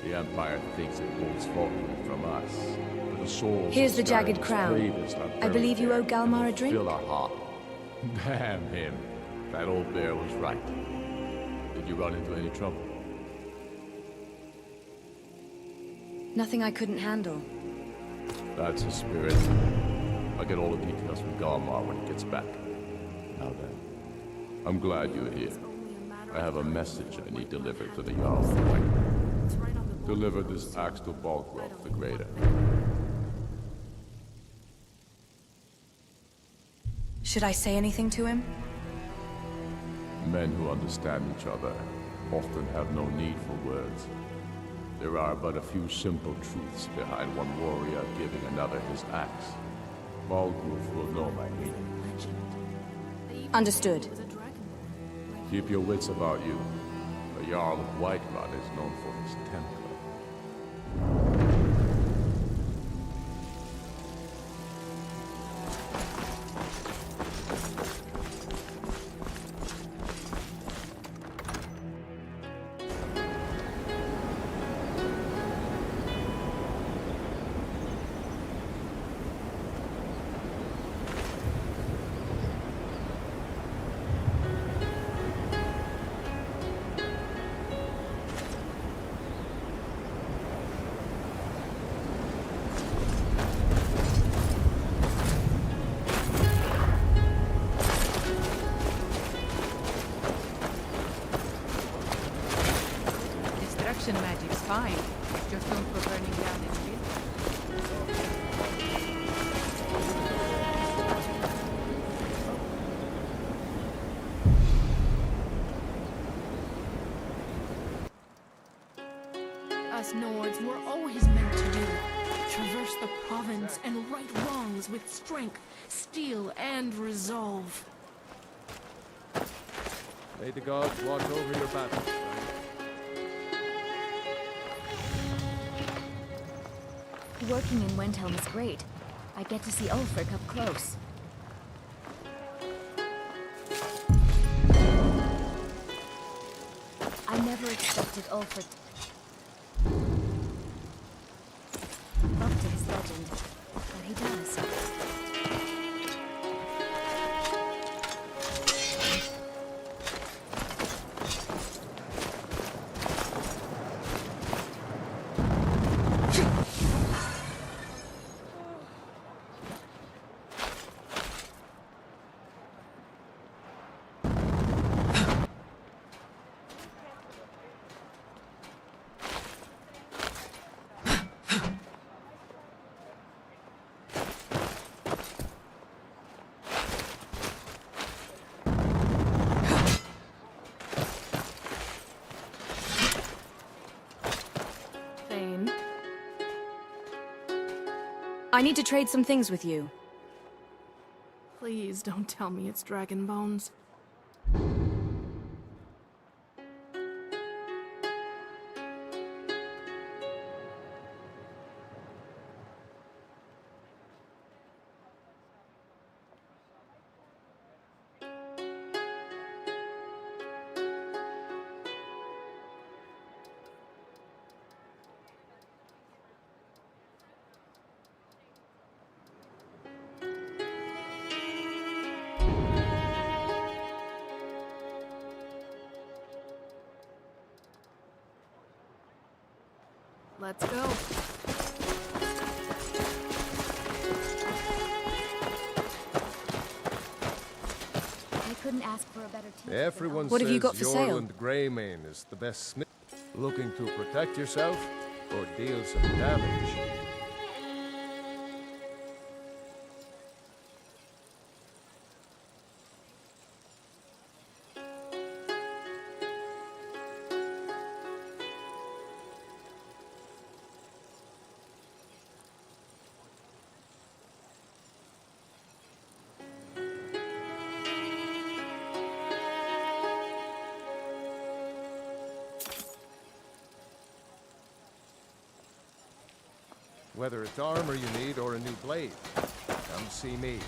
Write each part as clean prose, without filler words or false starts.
The Empire thinks it holds fortune from us. But the souls Here's of the jagged Skyrim's crown. bravest are I believe you buried owe there, and Galmar will a drink? Fill our heart. Damn him. That old bear was right. Did you run into any trouble? Nothing I couldn't handle. That's the spirit. I'll get all the details from Galmar when he gets back. Now then, I'm glad you're here. I have a message I need delivered to the Jarl of Whiterun. Deliver this axe to Balgrove the Greater. Should I say anything to him? Men who understand each other often have no need for words. There are but a few simple truths behind one warrior giving another his axe. Balgrove will know my meaning. Understood. Keep your wits about you. The Jarl of Whiterun is known for his temper. Magic's fine. Just don't go burning down its field. Us Nords were always meant to do. Traverse the province and right wrongs with strength, steel, and resolve. May the gods watch over your battles. Working in Wendhelm is great. I get to see Ulfric up close. I never expected Ulfric up to his legend, but he does. I need to trade some things with you. Please don't tell me it's dragon bones. Let's go. I couldn't ask for a better teacher. Everyone What says have you got for sale? Jorland Greymane is the best smith. Looking to protect yourself or deal some damage? Whether it's armor you need or a new blade, come see me.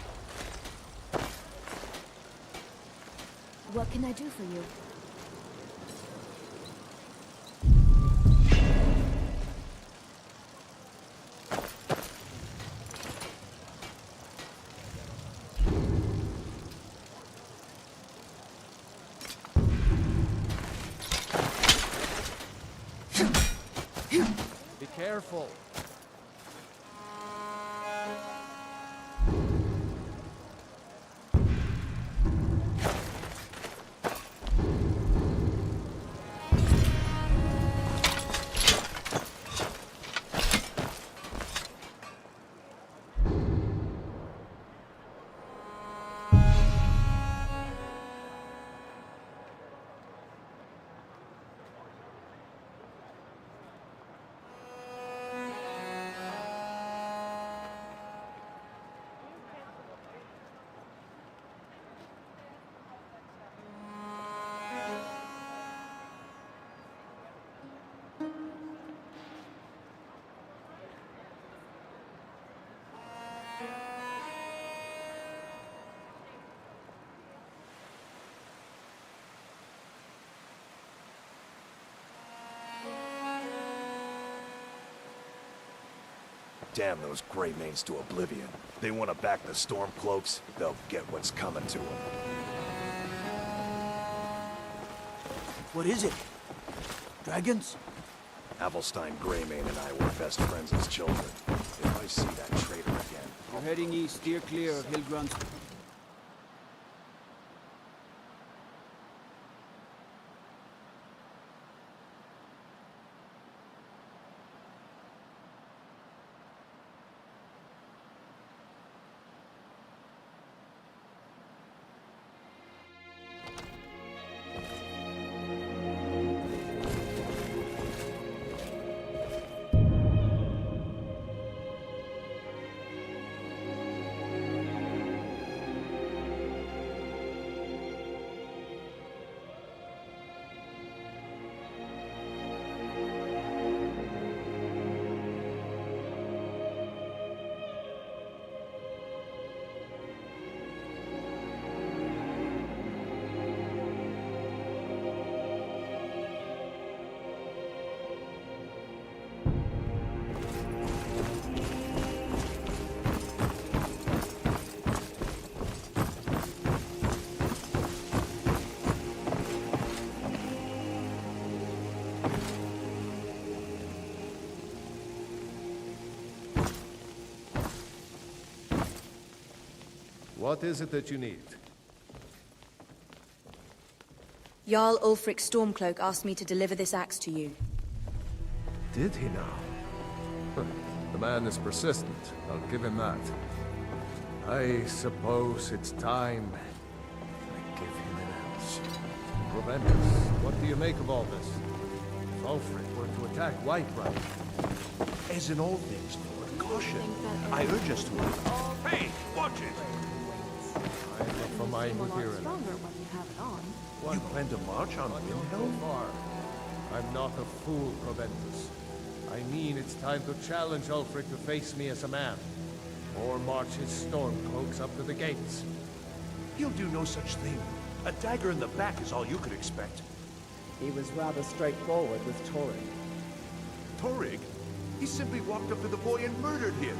What can I do for you? careful. Damn those Greymanes to oblivion. They want to back the Stormcloaks, they'll get what's coming to them. What is it? Dragons? Avelstein Greymane and I were best friends as children. If I see that traitor again... You're heading east, steer clear of Hilgrun's... What is it that you need? Jarl Ulfric Stormcloak asked me to deliver this axe to you. Did he now? The man is persistent. I'll give him that. I suppose it's time I give him an answer. Proventus, what do you make of all this? If Ulfric were to attack Whiterun... As in all things, Lord, caution. I urge us to... Hey, watch it! I'm of a mind with Whiterun. You plan to march on Windhelm? I'm not a fool, Proventus. I mean it's time to challenge Ulfric to face me as a man. Or march his Stormcloaks up to the gates. He'll do no such thing. A dagger in the back is all you could expect. He was rather straightforward with Torrig. Torrig? He simply walked up to the boy and murdered him.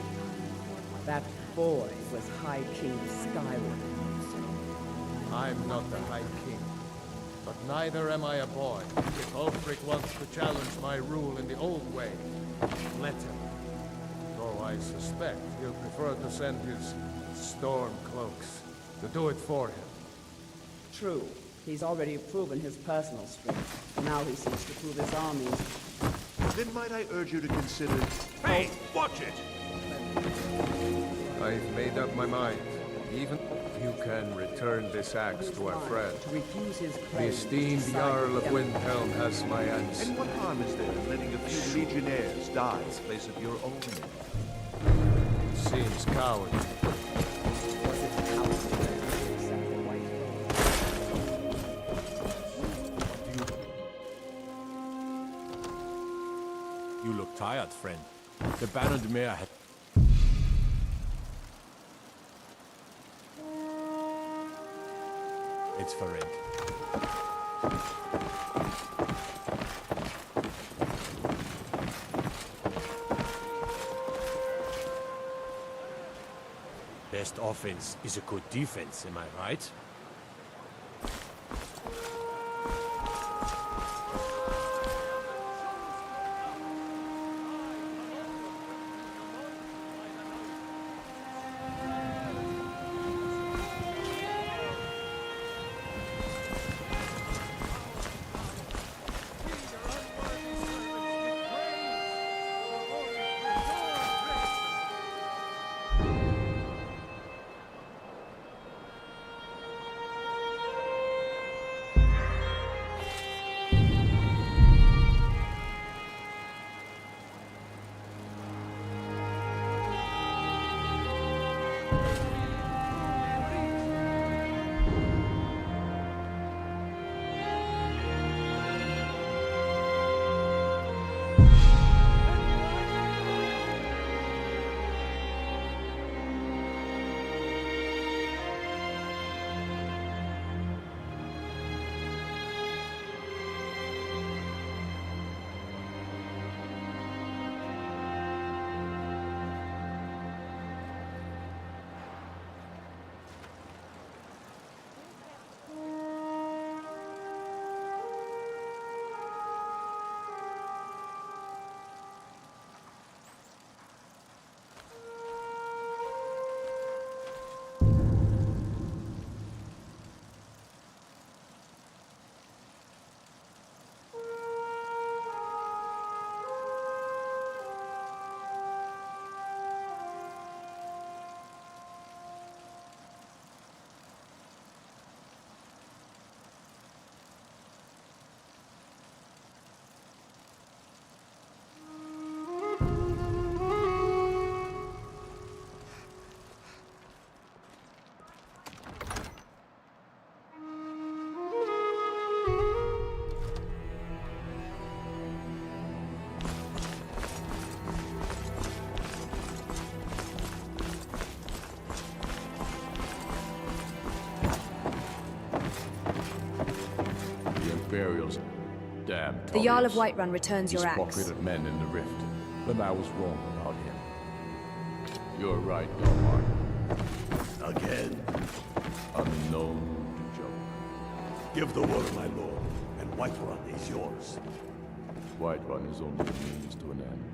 That boy was High King Skyrim. I'm not the High King. But neither am I a boy. If Ulfric wants to challenge my rule in the old way, let him. Though I suspect he'll prefer to send his Stormcloaks to do it for him. True. He's already proven his personal strength. Now he seeks to prove his armies. Then might I urge you to consider... Hey, watch it! I've made up my mind. Even you can return this axe to our friend. To refuse his The claim esteemed to Jarl of side with Windhelm has my answer. And what harm is there in letting a few legionnaires die in place of your own men? Seems cowardly. Was it cowardly to accept the White Throne? You look tired, friend. The Baron de Mer had... It's for rent. Best offense is a good defense, am I right? burials. Damn, The Jarl of Tullius. Whiterun returns He's your axe. pocketed men in the rift. Then I was wrong about him. You're right, Galmar. Again, Unknown to joke. give the word, my lord, and Whiterun is yours. Whiterun is only a means to an end.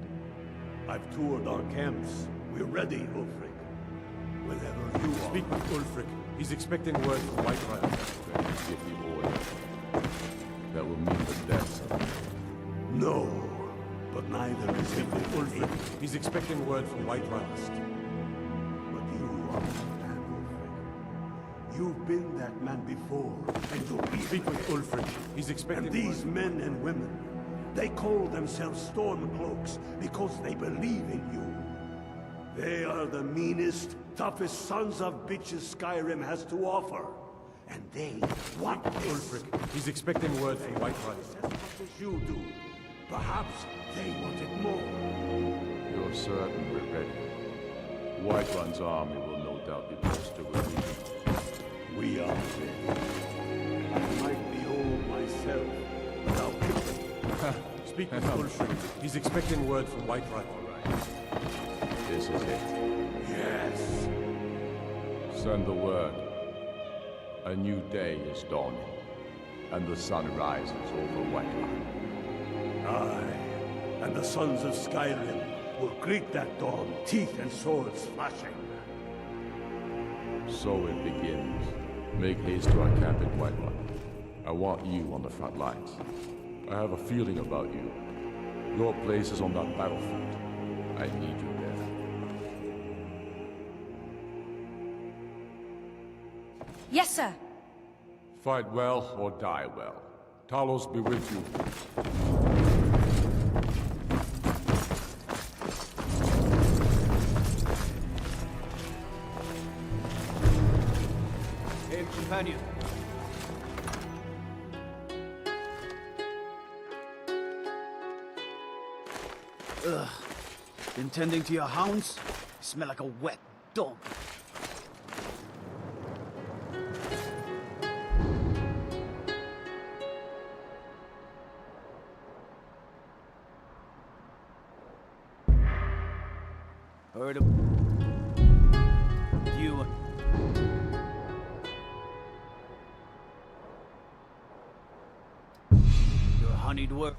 I've toured our camps. We're ready, Ulfric. Whenever you are. Speak with Ulfric. He's expecting word from Whiterun. Then you give the order. That will mean the death of him. No, but neither is him with Ulfric. Ulfric. He's expecting word from Whiterun. But you understand, Ulfric. You've been that man before, and you'll be Speak with Ulfric. He's expecting And these word. men and women, they call themselves Stormcloaks because they believe in you. They are the meanest, toughest sons of bitches Skyrim has to offer. And they want this. Ulfric. He's expecting word from Whiterun. Just as much as you do. Perhaps they want it more. You're certain we're ready. Whiterun's army will no doubt be pushed to relief. We are ready. I might be old myself, but I'll kill them. Speak with Ulfric. He's expecting word from Whiterun. This is it. Yes. Send the word. A new day is dawning, and the sun rises over Whiterun. Aye, and the sons of Skyrim will greet that dawn, teeth and swords flashing. So it begins. Make haste to our camp in Whiterun. I want you on the front lines. I have a feeling about you. Your place is on that battlefield. I need you there. Yes, sir. Fight well or die well. Talos be with you. Hail, companion. Ugh. Been tending to your hounds? Smell like a wet dog. Heard of you. Your honeyed work.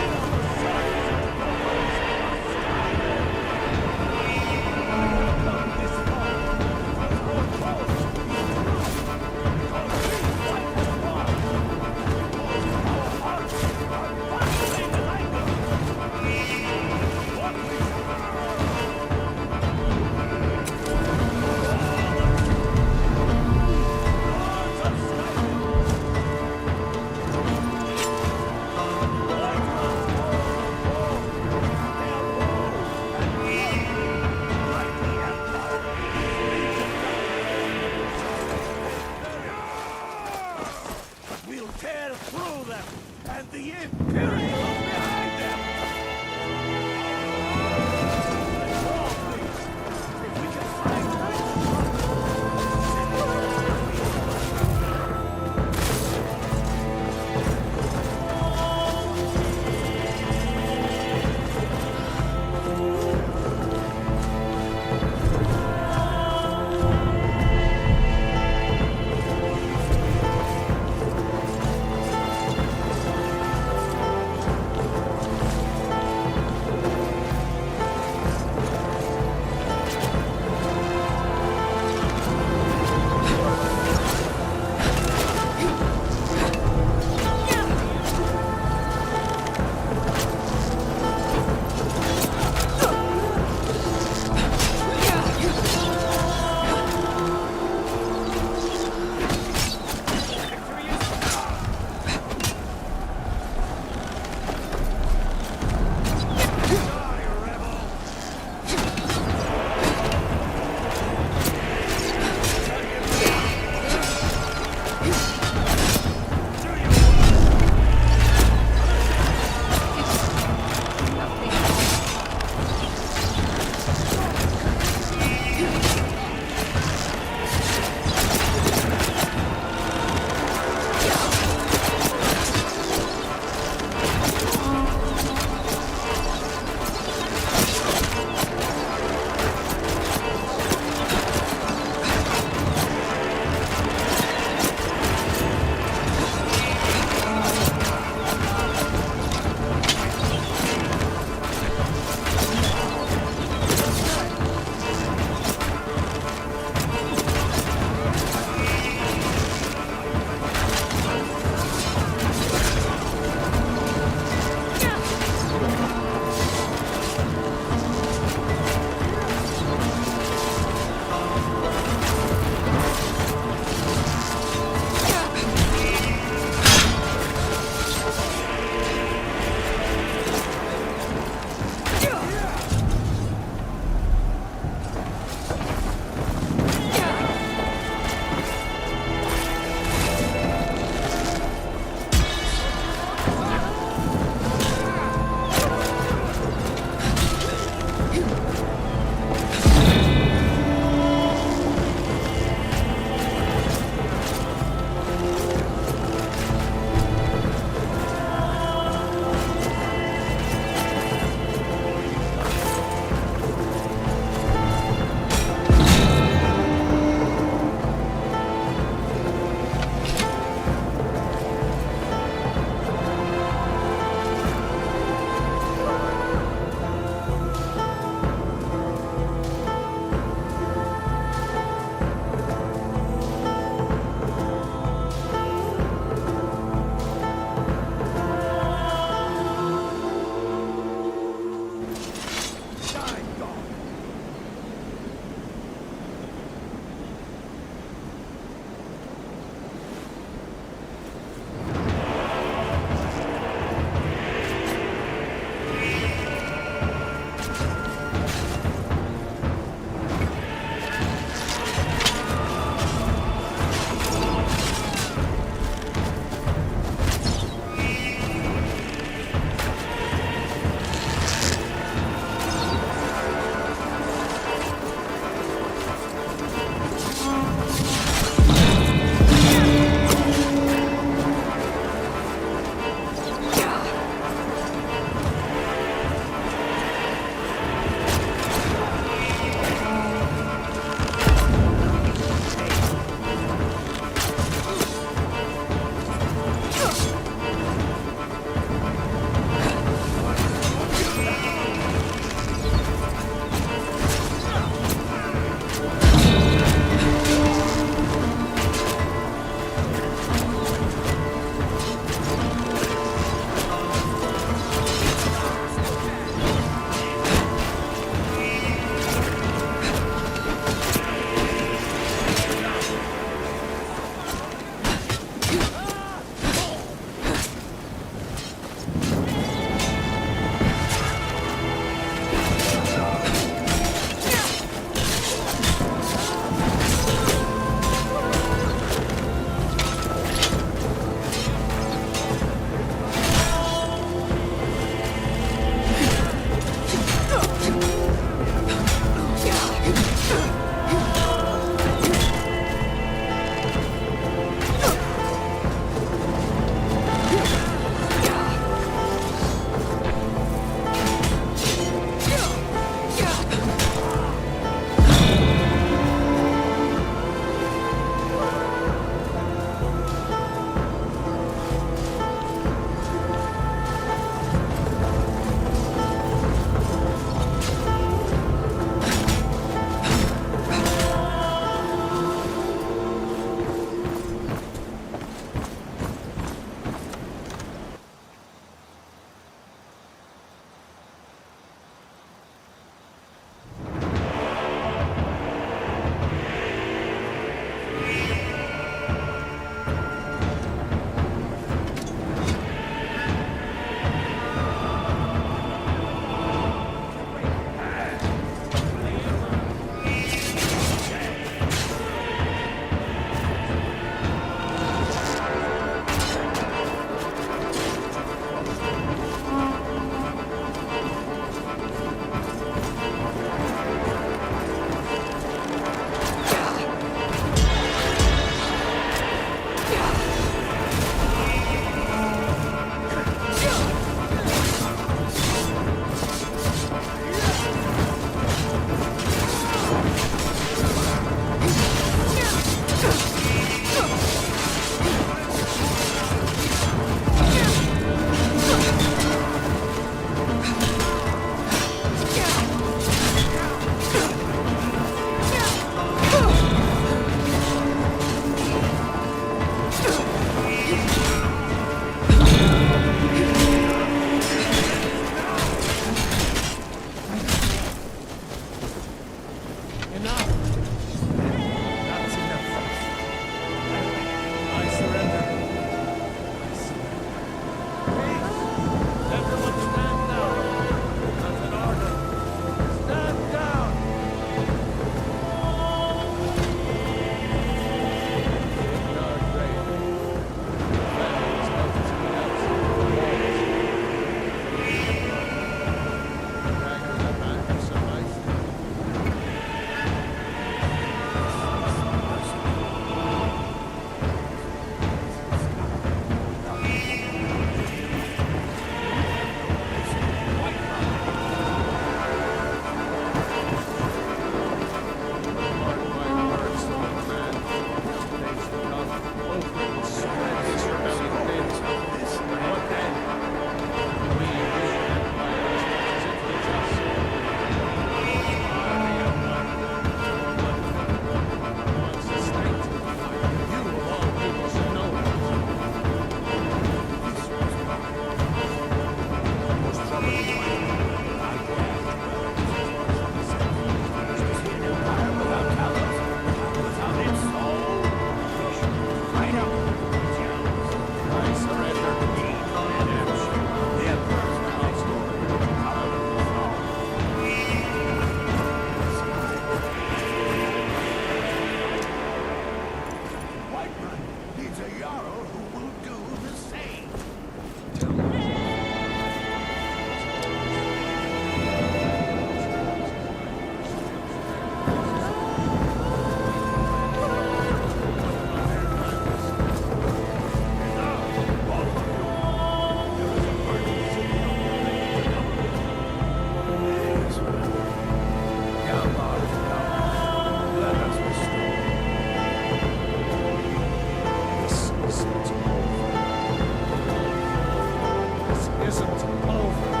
isn't over.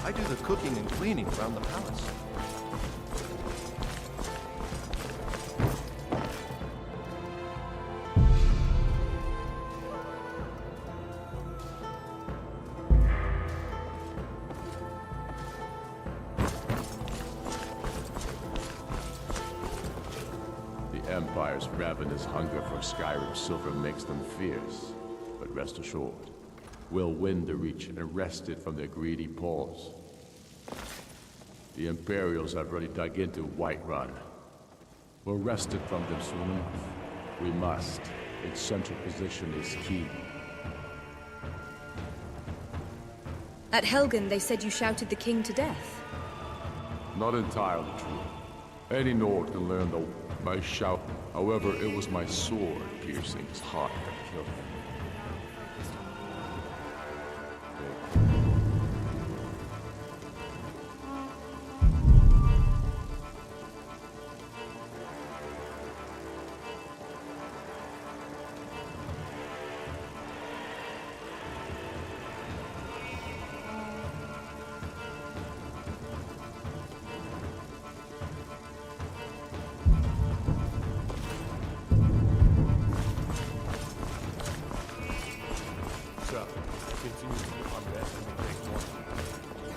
I do the cooking and cleaning around the palace. The Empire's ravenous hunger for Skyrim silver makes them fierce. But rest assured, we'll win the region and wrest it from their greedy paws. The Imperials have already dug into Whiterun. We'll wrest it from them soon enough. We must. Its central position is key. At Helgen, they said you shouted the king to death. Not entirely true. Any Nord can learn my shout. However, it was my sword piercing his heart that killed him.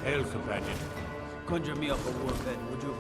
Hail, companion. Conjure me up a war bed, would you?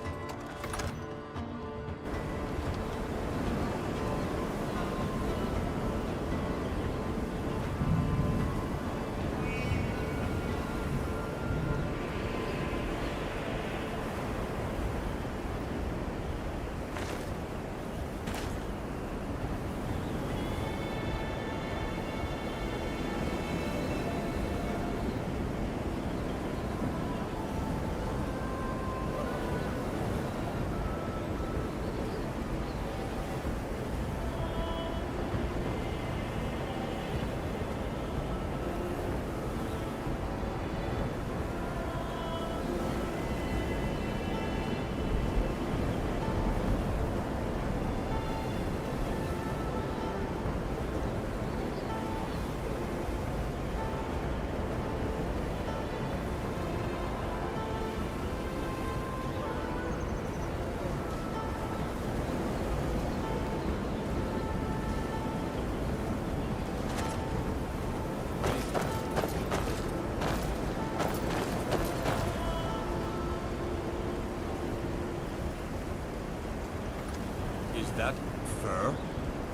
Is that fur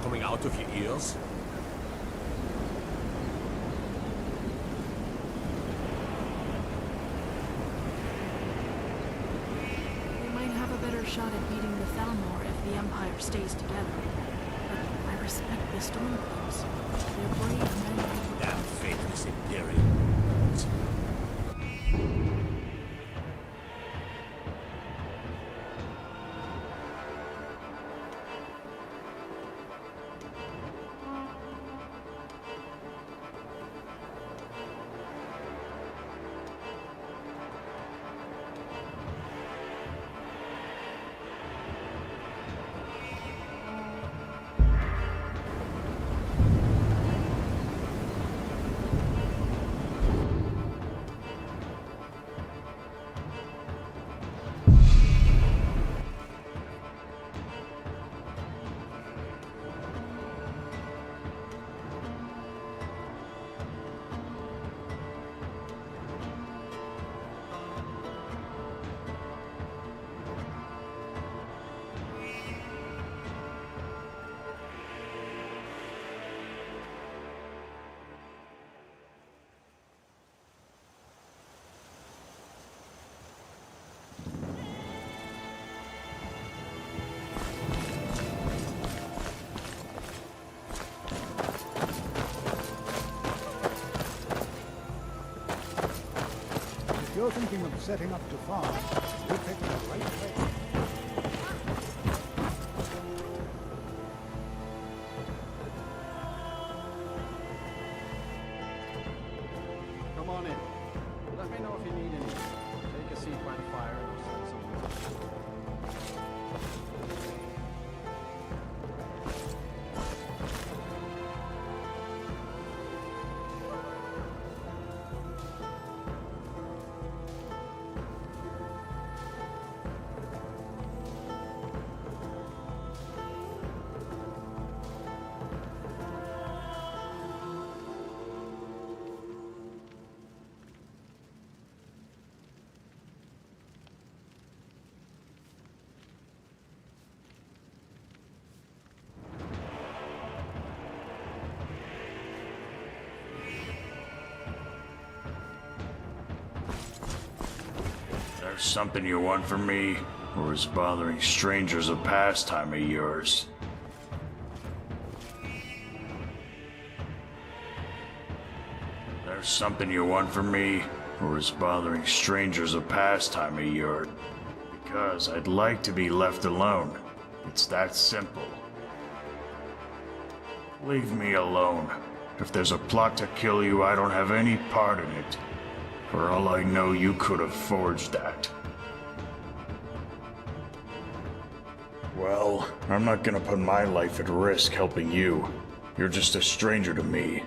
coming out of your ears? shot at beating the Thalmor if the Empire stays together. But I respect the Stormcloaks. They're brave men. Damn faithless Imperial. If you're thinking of setting up to farm, you're picking the right place. Come on in. Let me know if you need anything. Take a seat by the fire and I'll set something up. There's something you want from me, or is bothering strangers a pastime of yours? There's something you want from me, or is bothering strangers a pastime of yours? Because I'd like to be left alone. It's that simple. Leave me alone. If there's a plot to kill you, I don't have any part in it. For all I know, you could have forged that. Well, I'm not gonna put my life at risk helping you. You're just a stranger to me.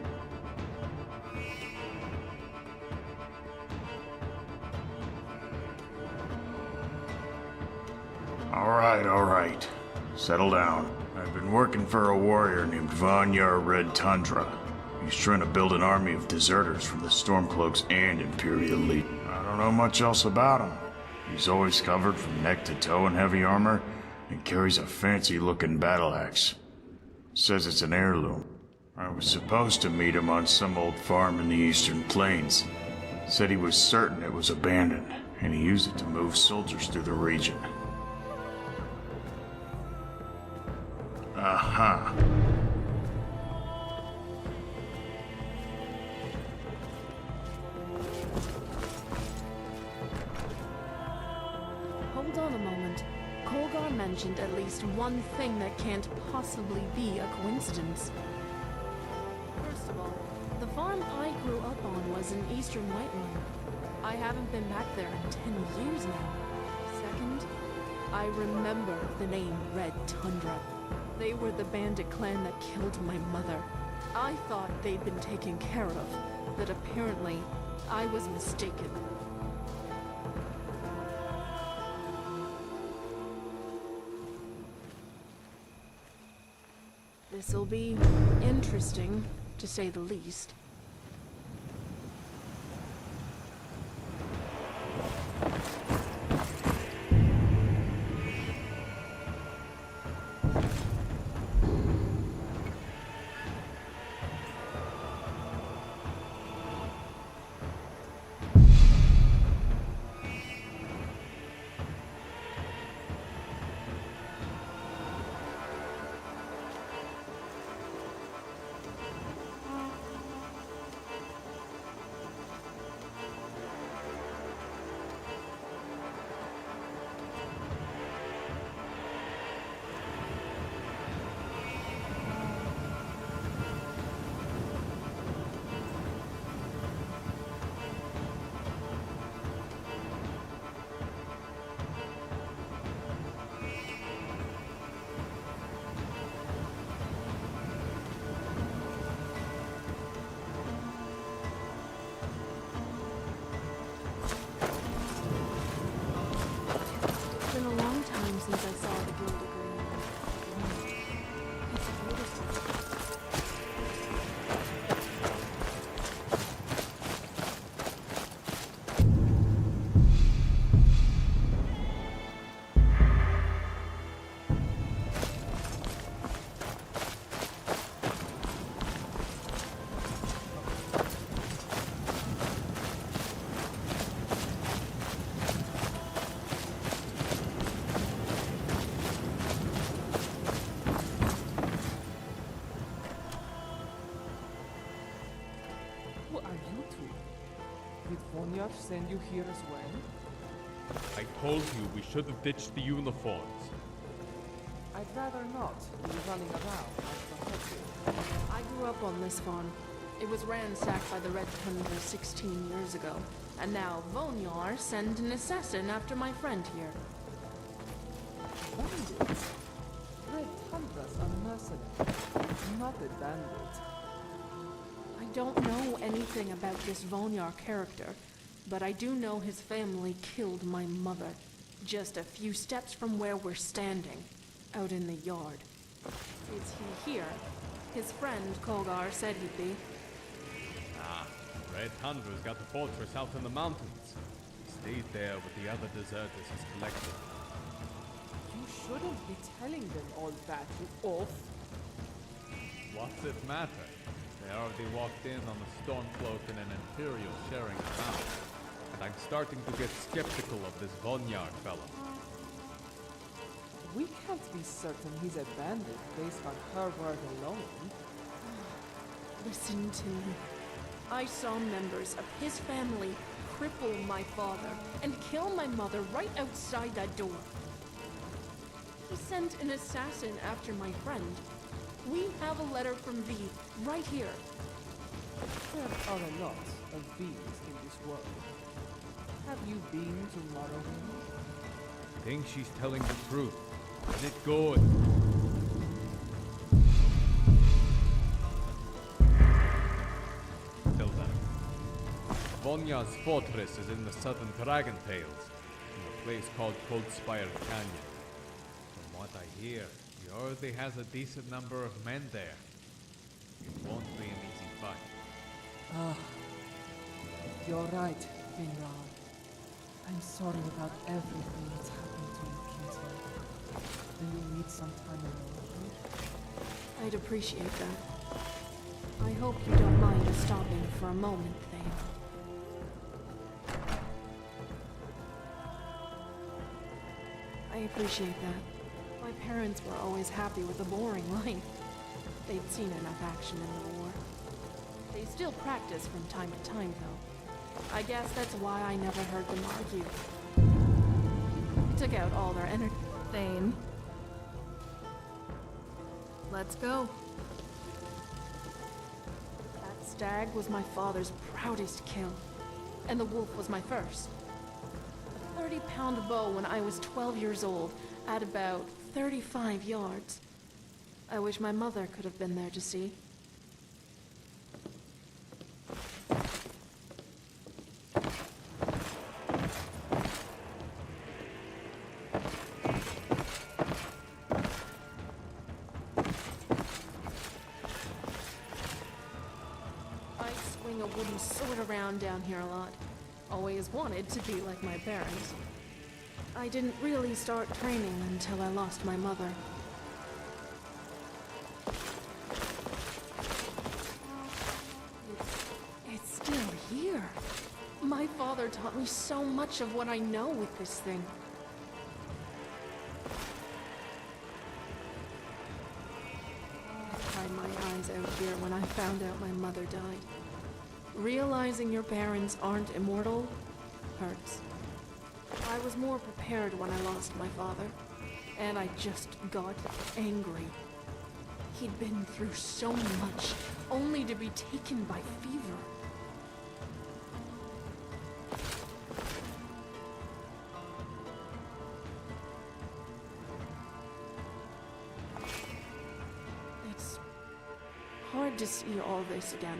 Alright. Settle down. I've been working for a warrior named Vanyar Red Tundra. He's trying to build an army of deserters from the Stormcloaks and Imperial Legion. I don't know much else about him. He's always covered from neck to toe in heavy armor and carries a fancy-looking battle axe. Says it's an heirloom. I was supposed to meet him on some old farm in the Eastern Plains. Said he was certain it was abandoned, and he used it to move soldiers through the region. Aha. Hold on a moment. Hrothgar mentioned at least one thing that can't possibly be a coincidence. First of all, the farm I grew up on was in eastern Whiterun. I haven't been back there in 10 years now. Second, I remember the name Red Tundra. They were the bandit clan that killed my mother. I thought they'd been taken care of, but apparently I was mistaken. This'll be interesting, to say the least. send you here as well? I told you we should have ditched the uniforms. I'd rather not be running around like the Hrothgar. I grew up on this farm. It was ransacked by the Red Tundra 16 years ago. And now Vonyar sent an assassin after my friend here. Bandits? Red Tundra's a mercenary, not a bandit. I don't know anything about this Vonyar character, but I do know his family killed my mother, just a few steps from where we're standing, out in the yard. Is he here? His friend Hrothgar said he'd be. Ah, Red Tundra's got the fortress out in the mountains. He stayed there with the other deserters he's collected. You shouldn't be telling them all that, you oaf. What's it matter? They already walked in on the Stormcloak and an Imperial sharing a mount. And I'm starting to get skeptical of this Vonyar fellow. We can't be certain he's a bandit based on her word alone. Listen to me. I saw members of his family cripple my father and kill my mother right outside that door. He sent an assassin after my friend. We have a letter from V right here. There are a lot of V's in this world. Have you been to Morrowind? I think she's telling the truth. Let it go. Till then. Vonyar's fortress is in the southern Dragon Tales, in a place called Spire Canyon. From what I hear, he already has a decent number of men there. It won't be an easy fight. Ah, you're right, Finral. I'm sorry about everything that's happened to you, kinsman. Do you need some time alone? I'd appreciate that. I hope you don't mind us stopping for a moment, Thane. I appreciate that. My parents were always happy with a boring life. They'd seen enough action in the war. They still practice from time to time, though. I guess that's why I never heard them argue. It took out all their energy. Thane. Let's go. That stag was my father's proudest kill, and the wolf was my first. A 30-pound bow when I was 12 years old, at about 35 yards. I wish my mother could have been there to see. A wooden sword around down here a lot. Always wanted to be like my parents. I didn't really start training until I lost my mother. It's still here. My father taught me so much of what I know with this thing. I cried my eyes out here when I found out my mother died. Realizing your parents aren't immortal hurts. I was more prepared when I lost my father, and I just got angry. He'd been through so much, only to be taken by fever. It's hard to see all this again.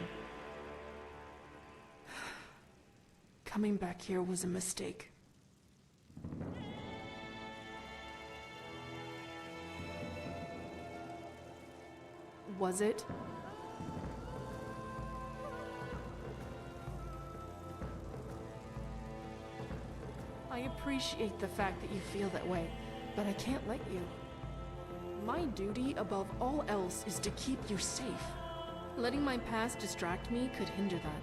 Coming back here was a mistake. Was it? I appreciate the fact that you feel that way, but I can't let you. My duty above all else is to keep you safe. Letting my past distract me could hinder that.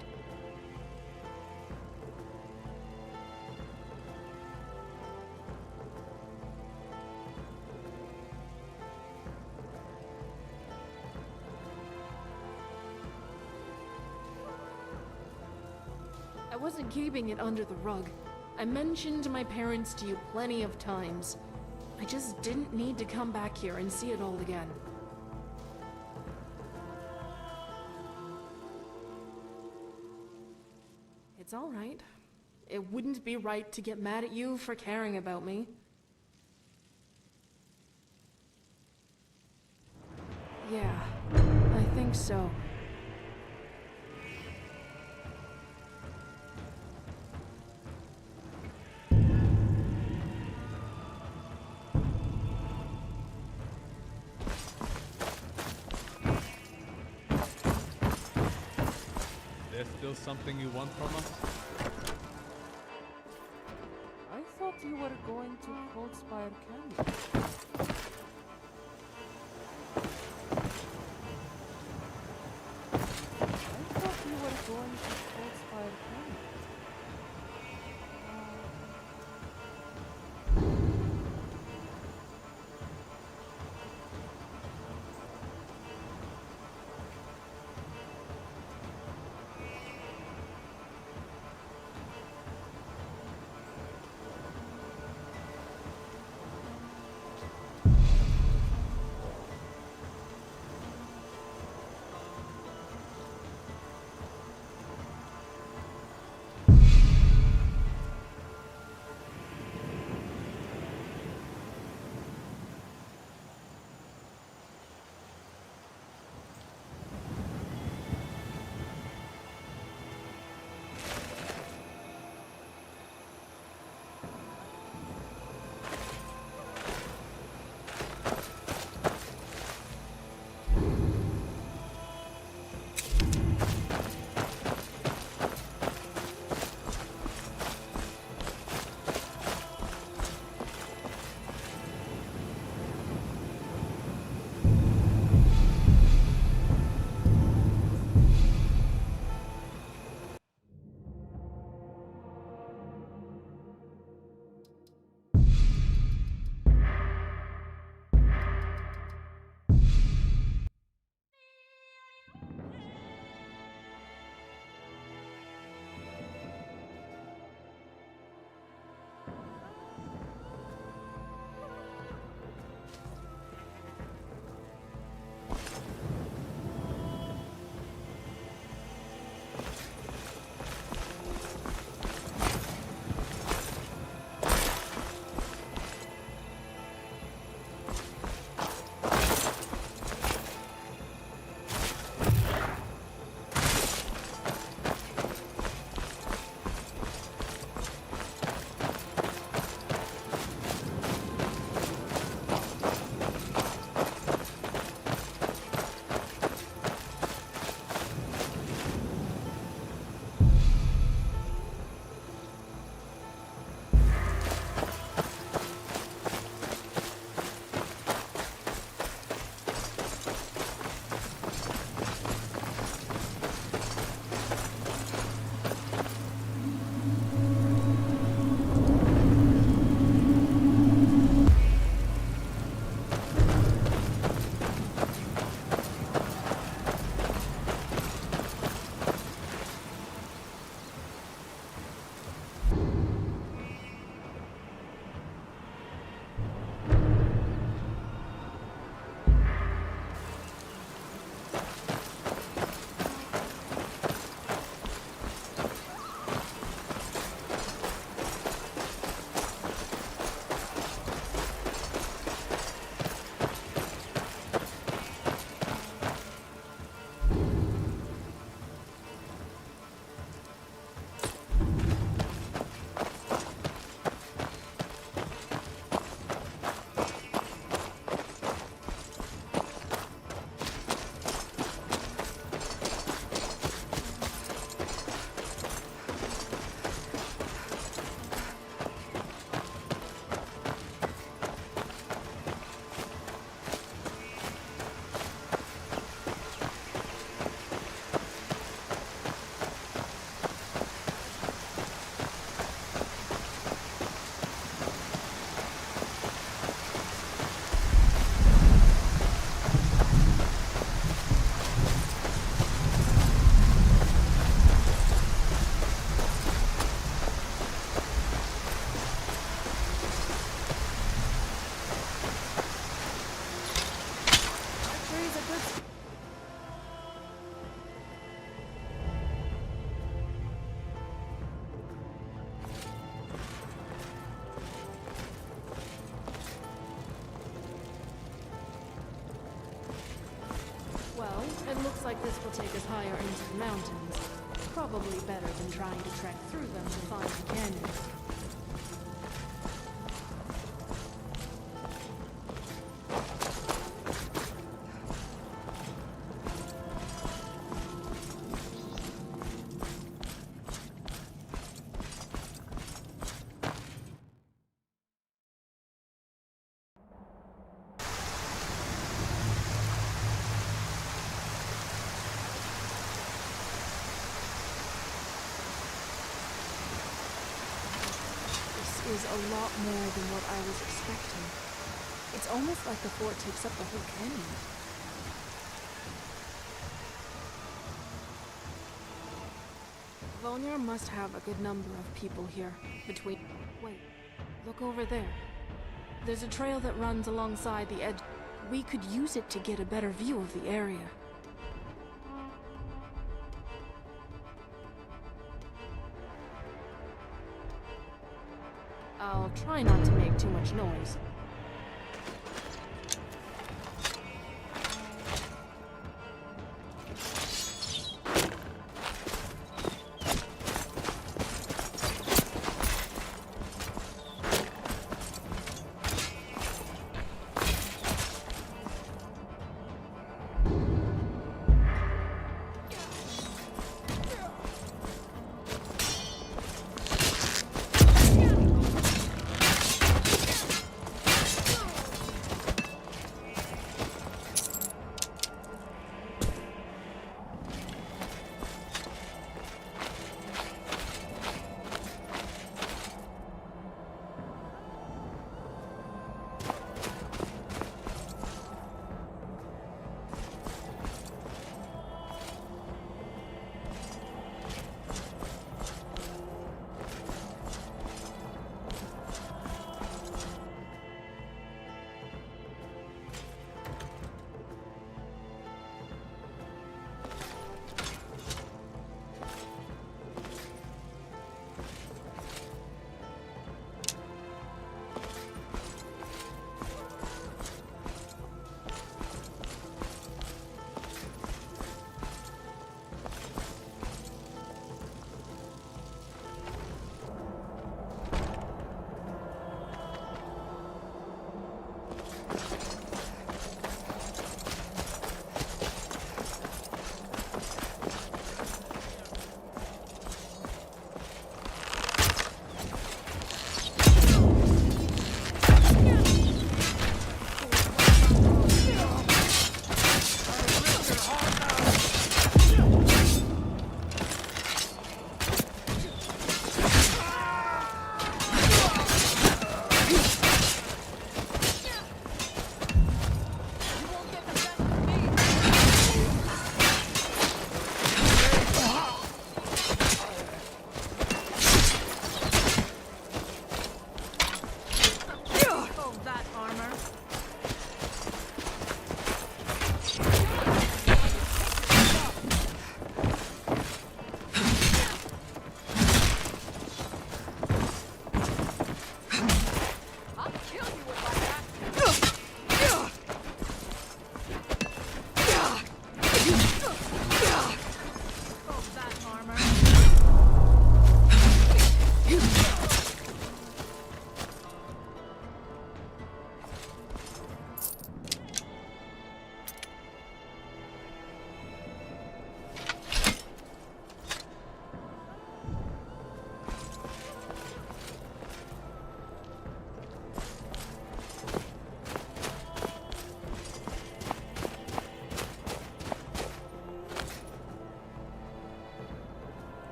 I wasn't keeping it under the rug. I mentioned my parents to you plenty of times. I just didn't need to come back here and see it all again. It's all right. It wouldn't be right to get mad at you for caring about me. Yeah, I think so. There's still something you want from us? I thought you were going to Cold Spire Canyon. I thought you were going to Cold Spire Canyon. take us higher into the mountains. Probably better than trying to trek through them to find the canyon. Is a lot more than what I was expecting. It's almost like the fort takes up the whole canyon. Volnir must have a good number of people here. Wait, look over there. There's a trail that runs alongside the edge. We could use it to get a better view of the area. I'll try not to make too much noise.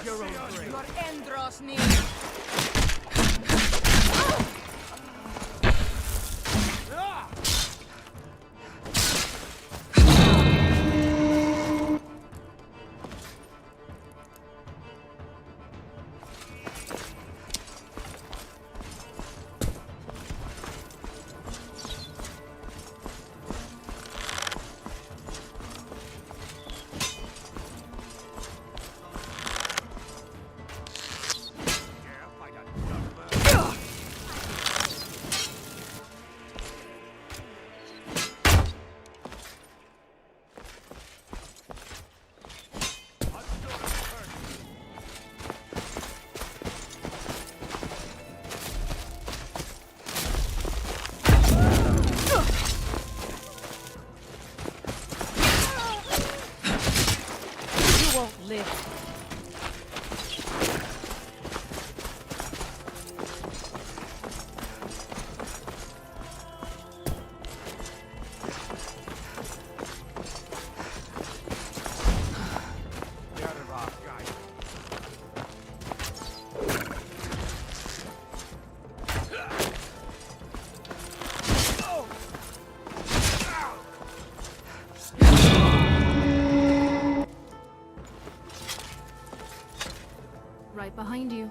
your own grave. Your end draws near. Right behind you.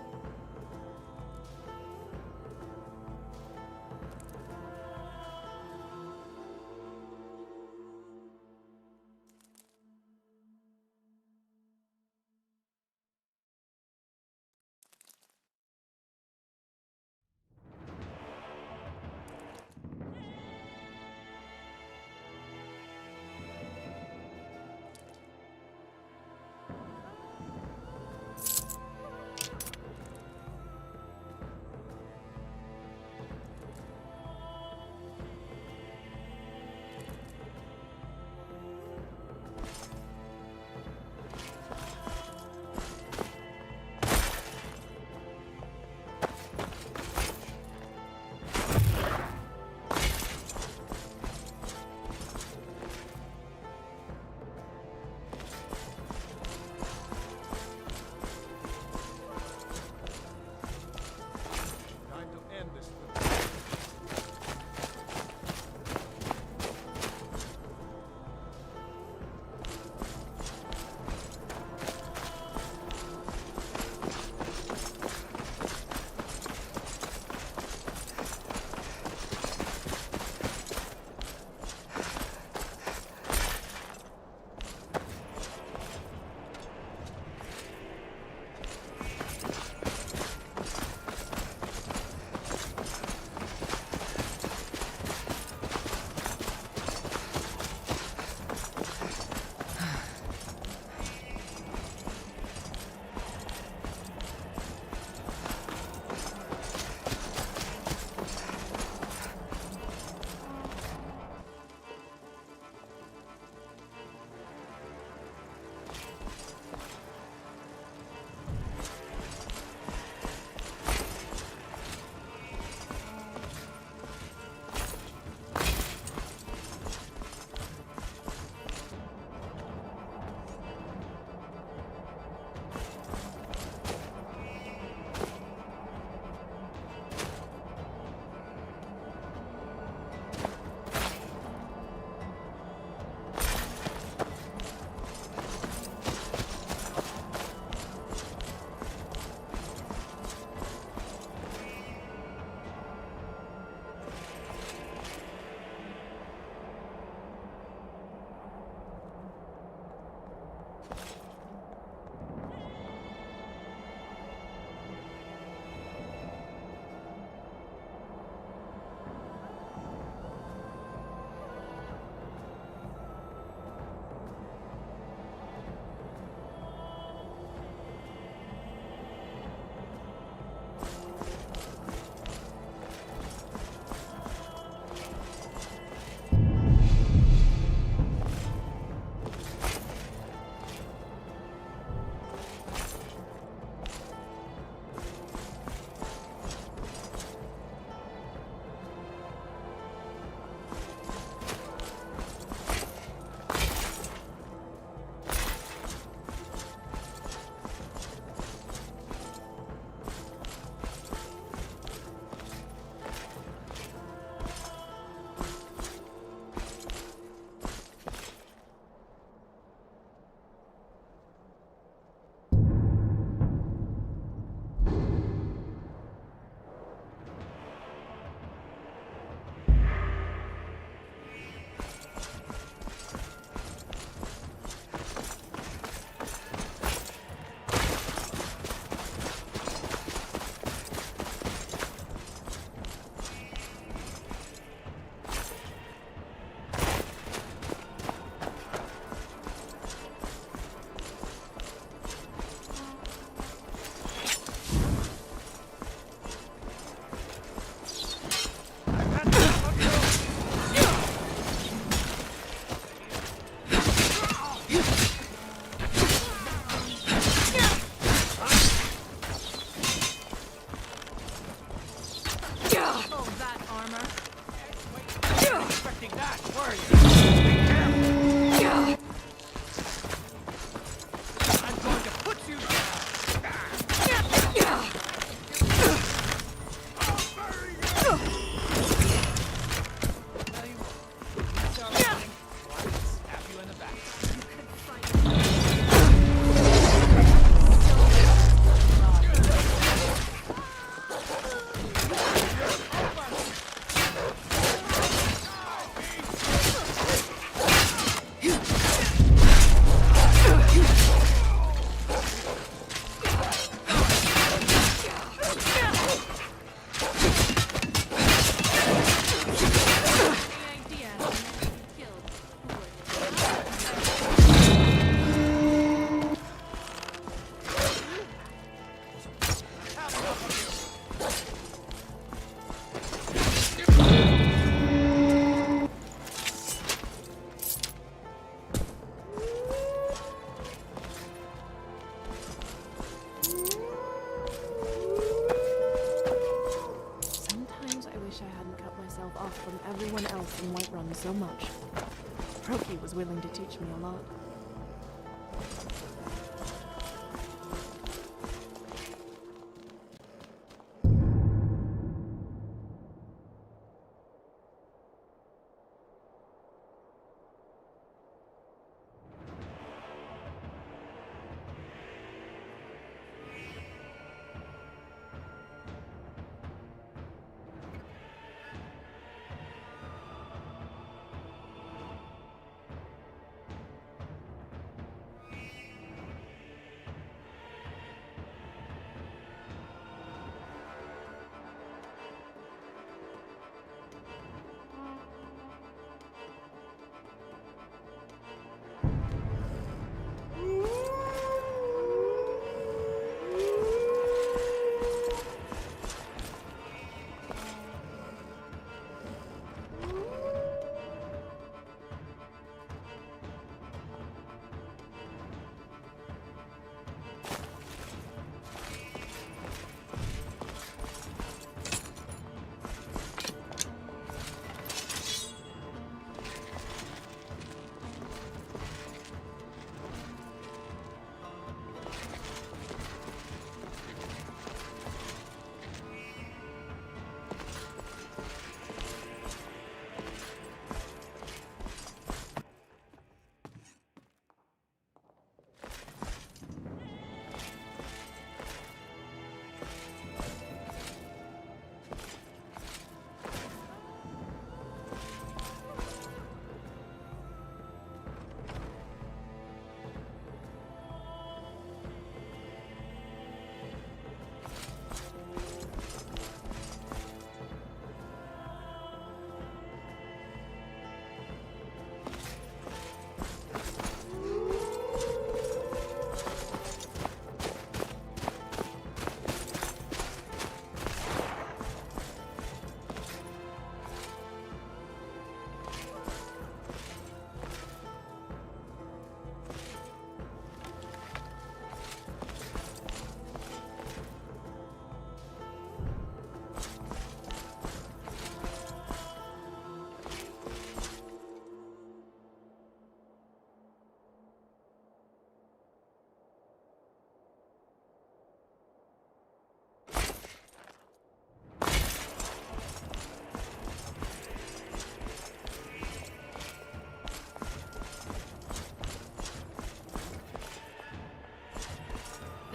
he was willing to teach me a lot.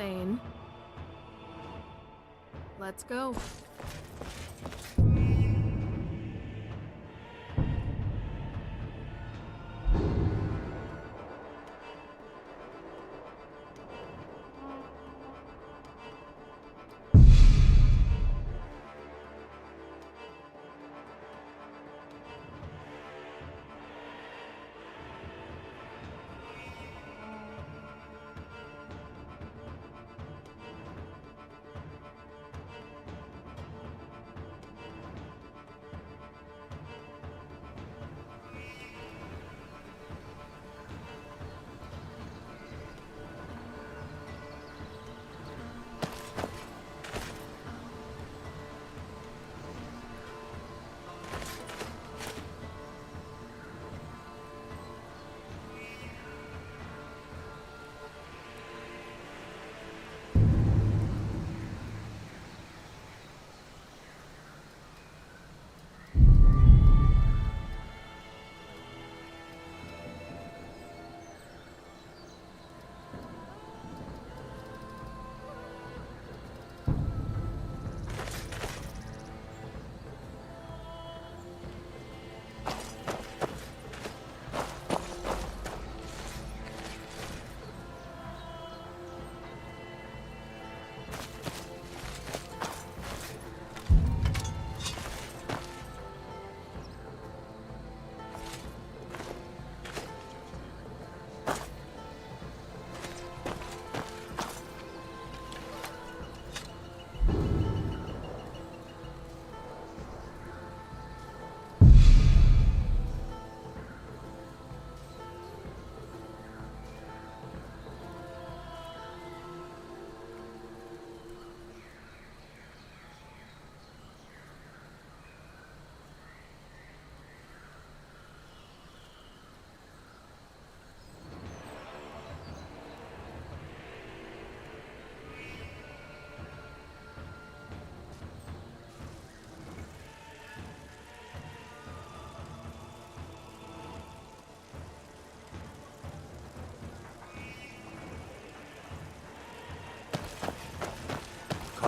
Thane. Let's go.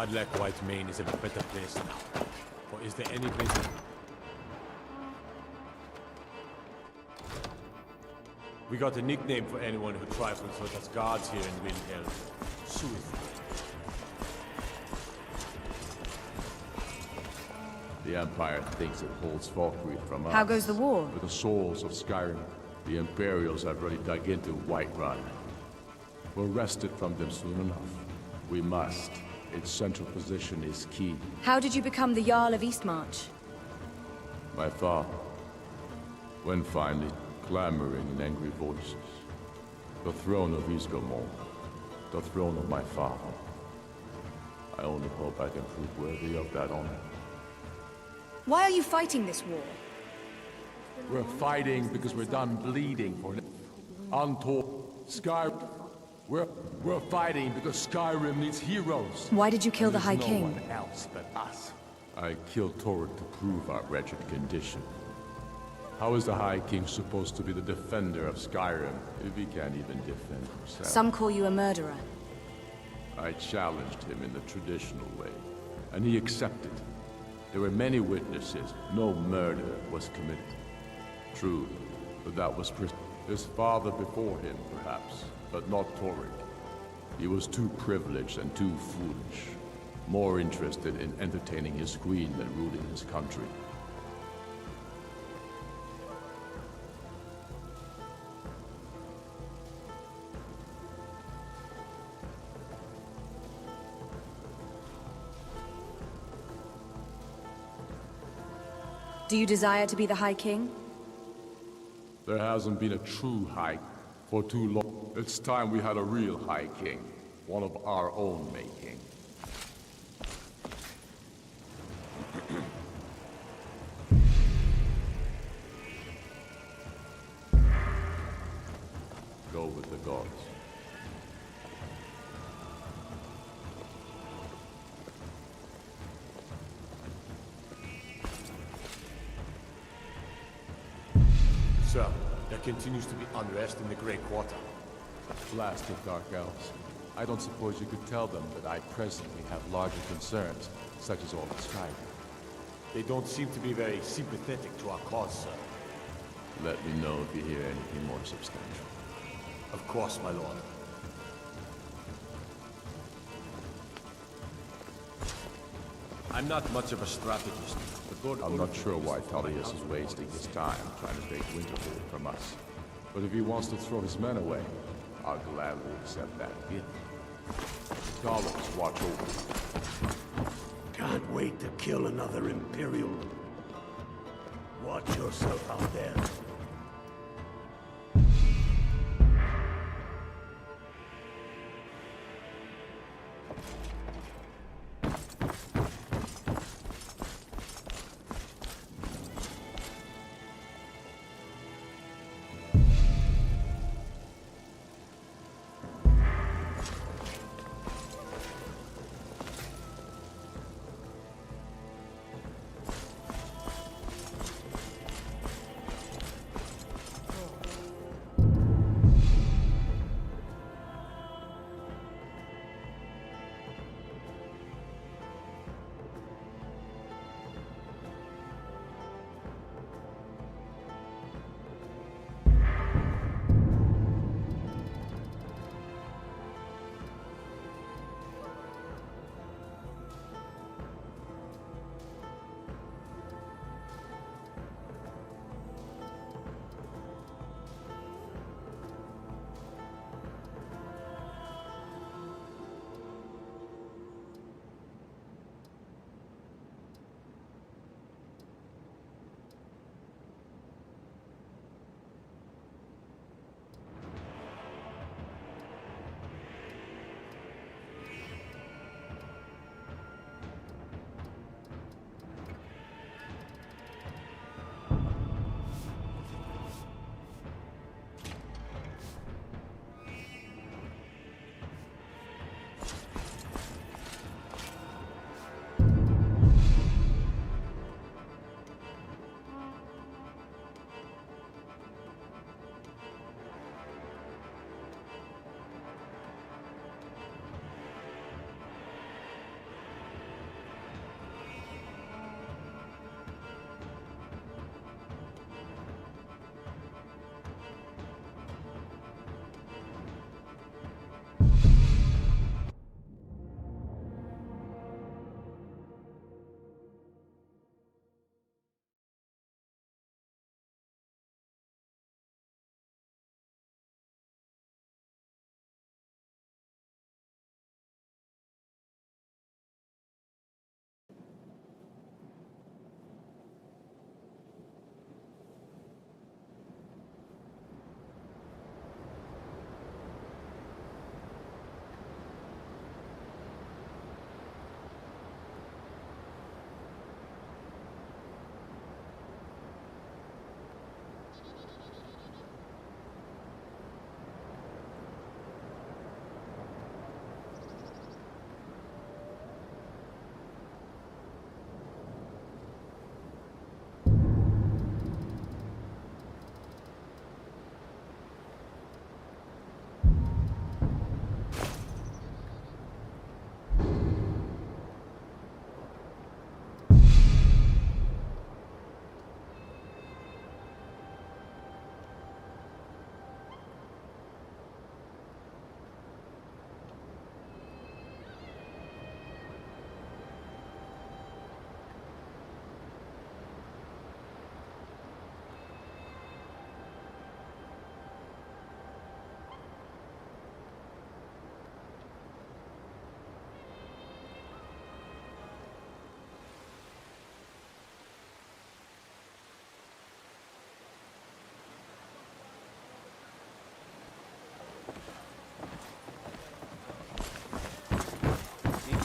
Godlike Whitemane is in a better place now. Or is there any place... We got a nickname for anyone who trifles with us guards here in Windhelm. Suicide. The Empire thinks it holds Valkyrie from us. How goes the war? With the souls of Skyrim, the Imperials have already dug into Whiterun. We're wrested from them soon enough. We must. Its central position is key. How did you become the Jarl of Eastmarch? My father. When finally, clamoring in angry voices. The throne of Isgomor. The throne of my father. I only hope I can prove worthy of that honor. Why are you fighting this war? We're fighting because we're done bleeding for an untold Skyrim. We're fighting because Skyrim needs heroes. Why did you kill the High King? No one else but us. I killed Torrik to prove our wretched condition. How is the High King supposed to be the defender of Skyrim if he can't even defend himself? Some call you a murderer. I challenged him in the traditional way, and he accepted. There were many witnesses. No murder was committed. True, but that was his father before him, perhaps, but not Torrik. He was too privileged and too foolish. More interested in entertaining his queen than ruling his country. Do you desire to be the High King? There hasn't been a true High for too long. It's time we had a real High King. One of our own making. Go with the gods. Sir, there continues to be unrest in the Grey Quarter. Blasted Dark Elves. I don't suppose you could tell them that I presently have larger concerns, such as all the Skyrim. They don't seem to be very sympathetic to our cause, sir. Let me know if you hear anything more substantial. Of course, my lord. I'm not much of a strategist, but Lord I'm not sure why Tullius is wasting his time trying to take Winterhold from us. But if he wants to throw his men away, I'll gladly accept that gift. Gollums, watch over. Can't wait to kill another Imperial. Watch yourself out there.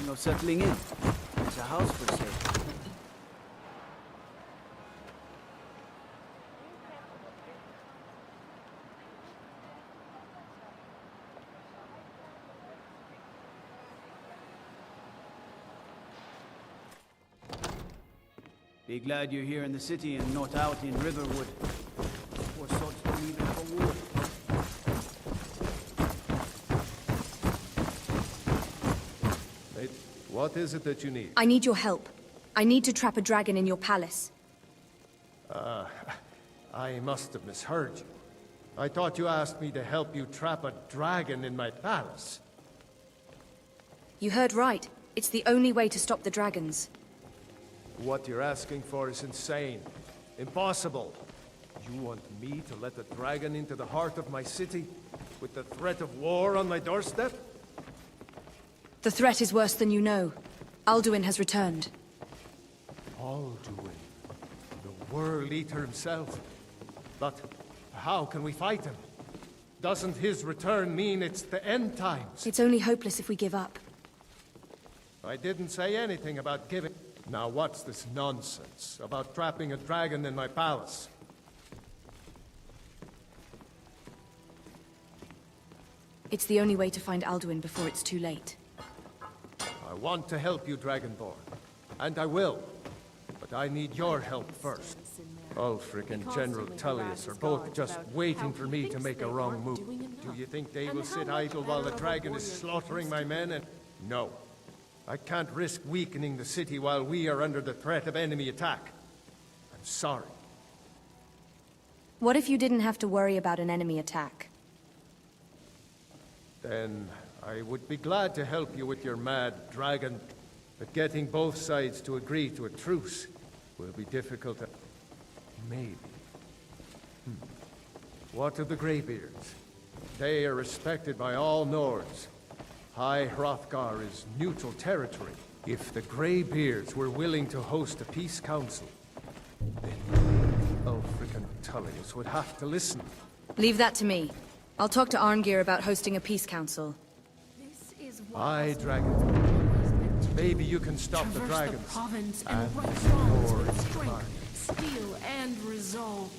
Thinking of settling in? There's a house for sale. Be glad you're here in the city and not out in Riverwood. Poor sods don't even have a ward. Wait, what is it that you need? I need your help. I need to trap a dragon in your palace. I must have misheard you. I thought you asked me to help you trap a dragon in my palace. You heard right. It's the only way to stop the dragons. What you're asking for is insane. Impossible. You want me to let a dragon into the heart of my city? With the threat of war on my doorstep? The threat is worse than you know. Alduin has returned. Alduin? The World Eater himself? But how can we fight him? Doesn't his return mean it's the end times? It's only hopeless if we give up. I didn't say anything about giving. Now what's this nonsense about trapping a dragon in my palace? It's the only way to find Alduin before it's too late. I want to help you, Dragonborn. And I will. But I need your help first. Ulfric and General Tullius are both just waiting for me to make a wrong move. Do you think they will sit idle while the dragon is slaughtering my men? And no. I can't risk weakening the city while we are under the threat of enemy attack. I'm sorry. What if you didn't have to worry about an enemy attack? Then I would be glad to help you with your mad dragon, but getting both sides to agree to a truce will be difficult. Maybe. What of the Greybeards? They are respected by all Nords. High Hrothgar is neutral territory. If the Greybeards were willing to host a peace council, then Ulfric and Tullius would have to listen. Leave that to me. I'll talk to Arngir about hosting a peace council. Aye, dragon. Maybe you can stop the dragons. The province and and right wrongs restore with its strength, steel, and resolve.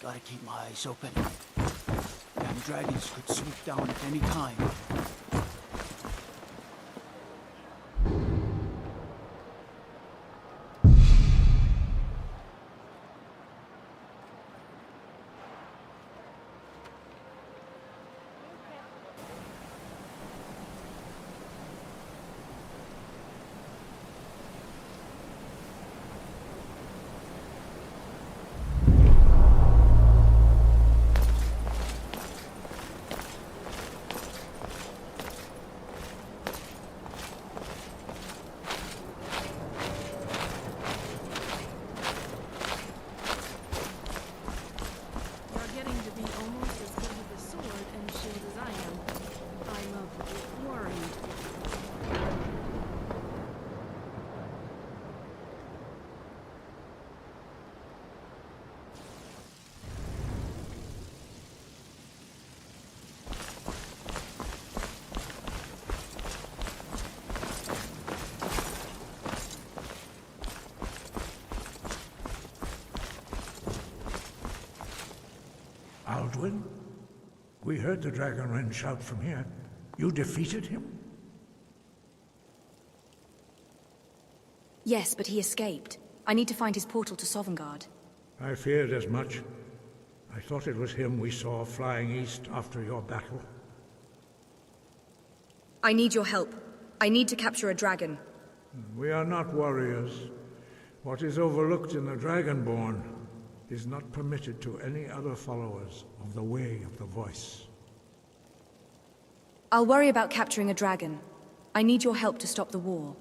Gotta keep my eyes open. Damn dragons could swoop down at any time. Alduin? We heard the Dragonren shout from here. You defeated him? Yes, but he escaped. I need to find his portal to Sovngarde. I feared as much. I thought it was him we saw flying east after your battle. I need your help. I need to capture a dragon. We are not warriors. What is overlooked in the Dragonborn is not permitted to any other followers of the Way of the Voice. I'll worry about capturing a dragon. I need your help to stop the war.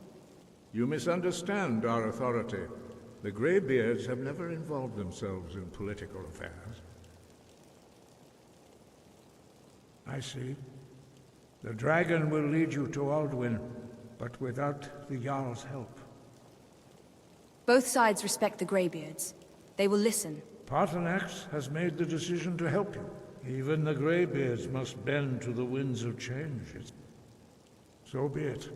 You misunderstand our authority. The Greybeards have never involved themselves in political affairs. I see. The dragon will lead you to Alduin, but without the Jarl's help. Both sides respect the Greybeards. They will listen. Paarthurnax has made the decision to help you. Even the Greybeards must bend to the winds of change. So be it.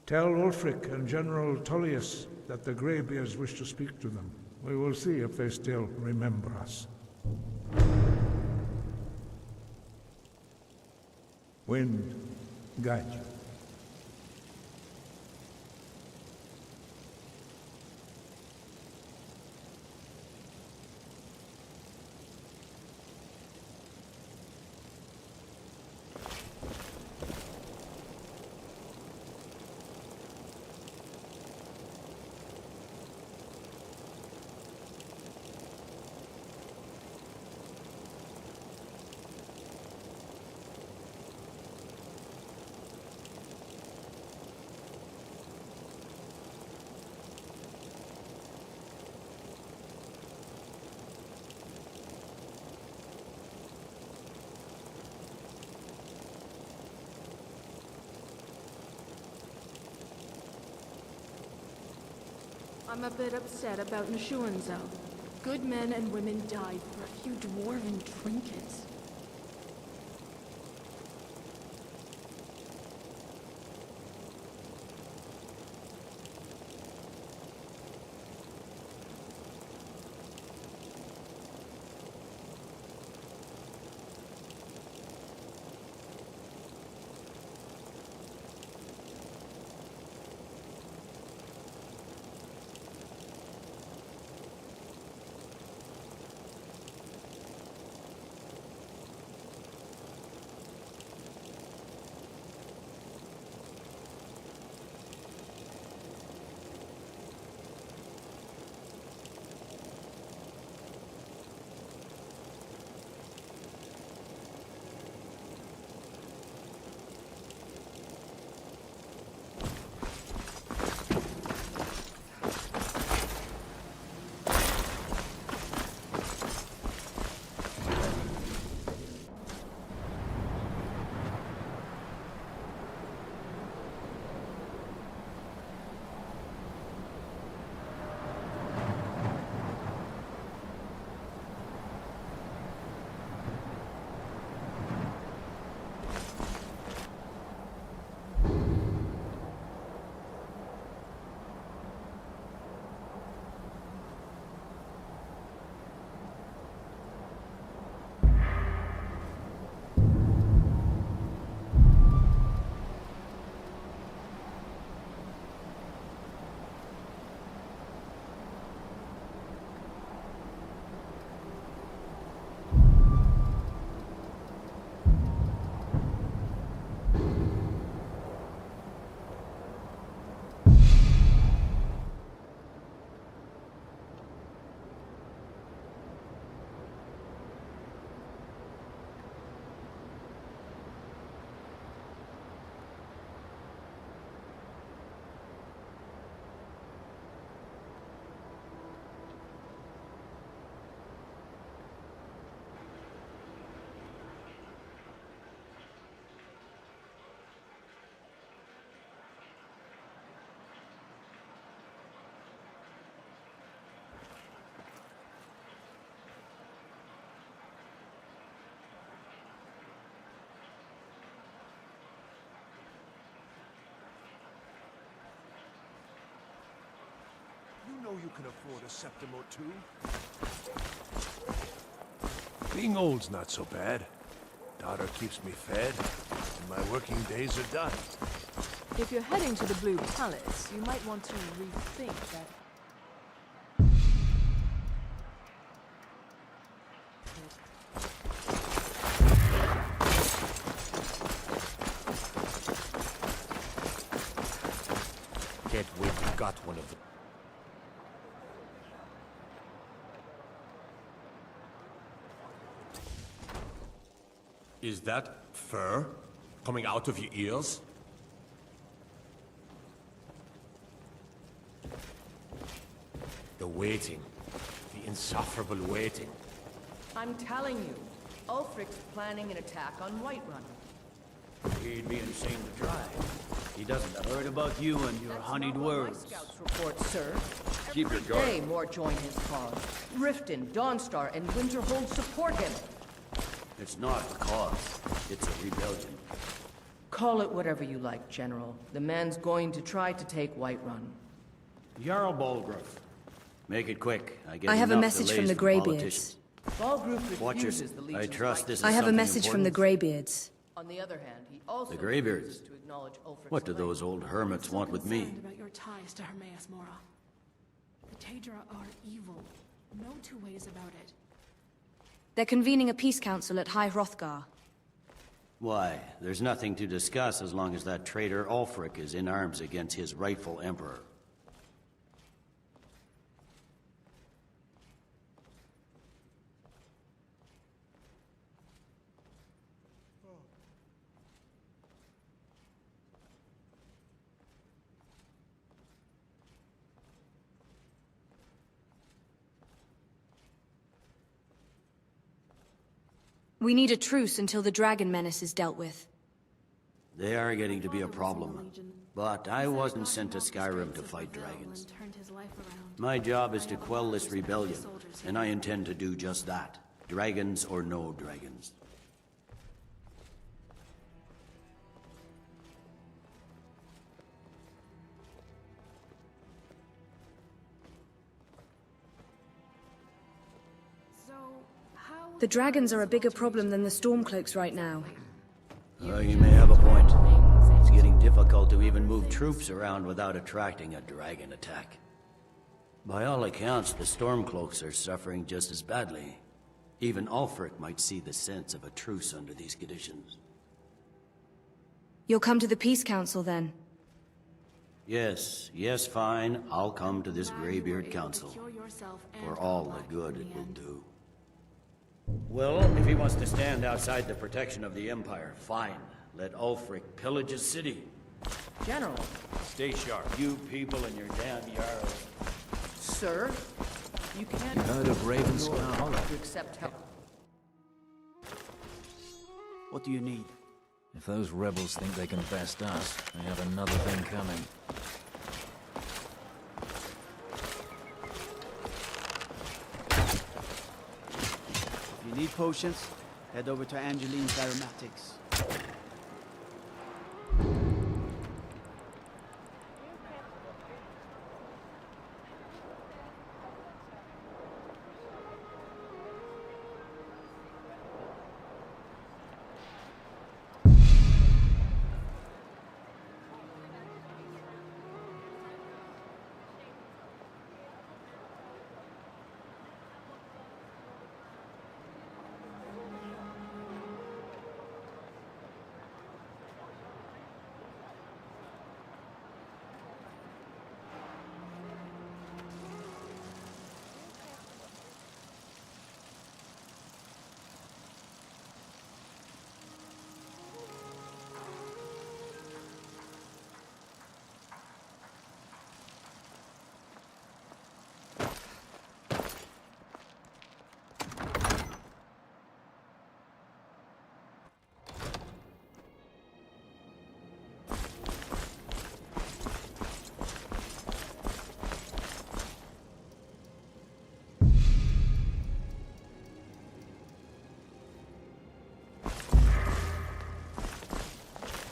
Tell Ulfric and General Tullius that the Greybeards wish to speak to them. We will see if they still remember us. Wind, guide you. I'm a bit upset about Nishuanzo. Good men and women died for a few dwarven trinkets. You know you can afford a septim or two. Being old's not so bad. Daughter keeps me fed, and my working days are done. If you're heading to the Blue Palace, you might want to rethink that. Can't wait you got one of them. Is that fur coming out of your ears? The waiting. The insufferable waiting. I'm telling you, Ulfric's planning an attack on Whiterun. He'd be insane to try. He doesn't have heard about you and your honeyed words. My scouts report, sir. Keep your guard. Every day more join his cause. Riften, Dawnstar, and Winterhold support him. It's not a cause. It's a rebellion. Call it whatever you like, General. The man's going to try to take Whiterun. Jarl Balgruuf. Make it quick. I have a message from the Greybeards. Balgruuf Watch refuses it. the Legion's I trust this is I have a something message from the important. Greybeards. On the other hand, he also The Greybeards? refuses to acknowledge Ulfric's What do claim. those old hermits want with me? Concerned about your ties to Hermaeus Mora. The Taedra are evil. No two ways about it. They're convening a peace council at High Hrothgar. Why? There's nothing to discuss as long as that traitor Ulfric is in arms against his rightful emperor. We need a truce until the dragon menace is dealt with. They are getting to be a problem. But I wasn't sent to Skyrim to fight dragons. My job is to quell this rebellion, and I intend to do just that. Dragons or no dragons. The dragons are a bigger problem than the Stormcloaks right now. You may have a point. It's getting difficult to even move troops around without attracting a dragon attack. By all accounts, the Stormcloaks are suffering just as badly. Even Ulfric might see the sense of a truce under these conditions. You'll come to the Peace Council then? Yes, fine. I'll come to this Greybeard Council. For all the good it will do. Well, if he wants to stand outside the protection of the Empire, fine. Let Ulfric pillage his city. General. Stay sharp, you people and your damn Jarls. Sir, you can't... You heard of Ravenscar? ...to accept help. What do you need? If those rebels think they can best us, they have another thing coming. If you need potions, head over to Angeline's Aromatics.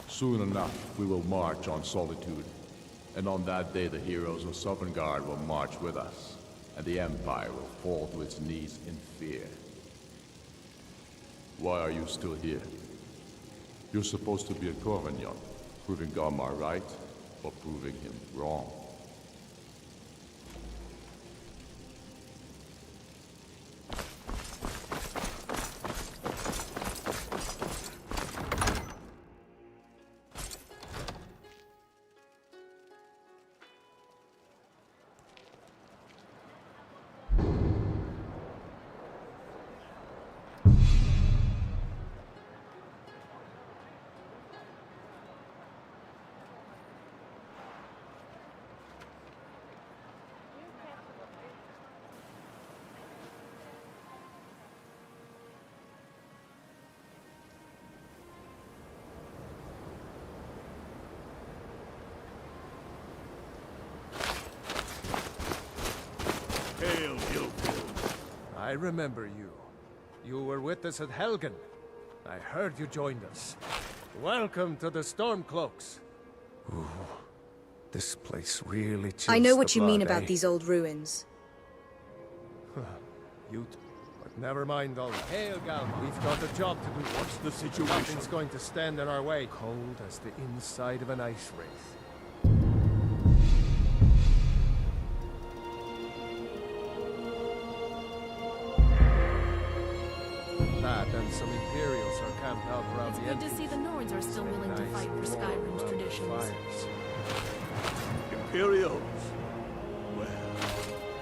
Soon enough, we will march on Solitude. And on that day, the heroes of Sovngarde will march with us, and the Empire will fall to its knees in fear. Why are you still here? You're supposed to be at Corvignon, proving Garmar right, or proving him wrong. I remember you. You were with us at Helgen. I heard you joined us. Welcome to the Stormcloaks. Ooh, this place really chills I know what the you mean blood, about eh? these old ruins. But never mind all that. Hail, Gal. We've got a job to do. What's the situation? Nothing's going to stand in our way. Cold as the inside of an ice wraith. That and some Imperials are camped out around It's the good entrance. to see the Nords are still willing to fight for Skyrim's traditions. Imperials? Well,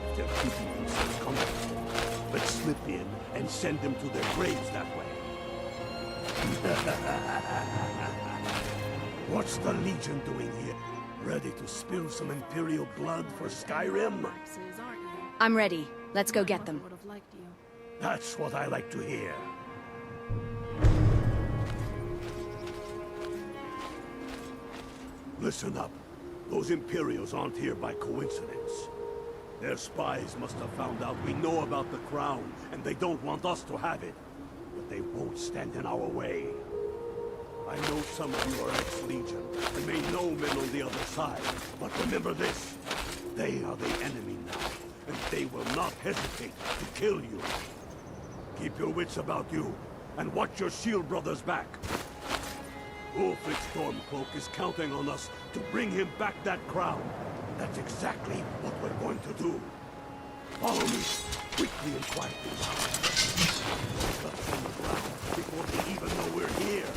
if they're keeping themselves comfortable, let's slip in and send them to their graves that way. What's the Legion doing here? Ready to spill some Imperial blood for Skyrim? I'm ready. Let's go get them. That's what I like to hear. Listen up. Those Imperials aren't here by coincidence. Their spies must have found out we know about the crown, and they don't want us to have it. But they won't stand in our way. I know some of you are ex-Legion, and may know men on the other side. But remember this. They are the enemy now, and they will not hesitate to kill you. Keep your wits about you, and watch your shield brothers back. Ulfric Stormcloak is counting on us to bring him back that crown. That's exactly what we're going to do. Follow me, quickly and quietly. Cut from the ground before they even know we're here.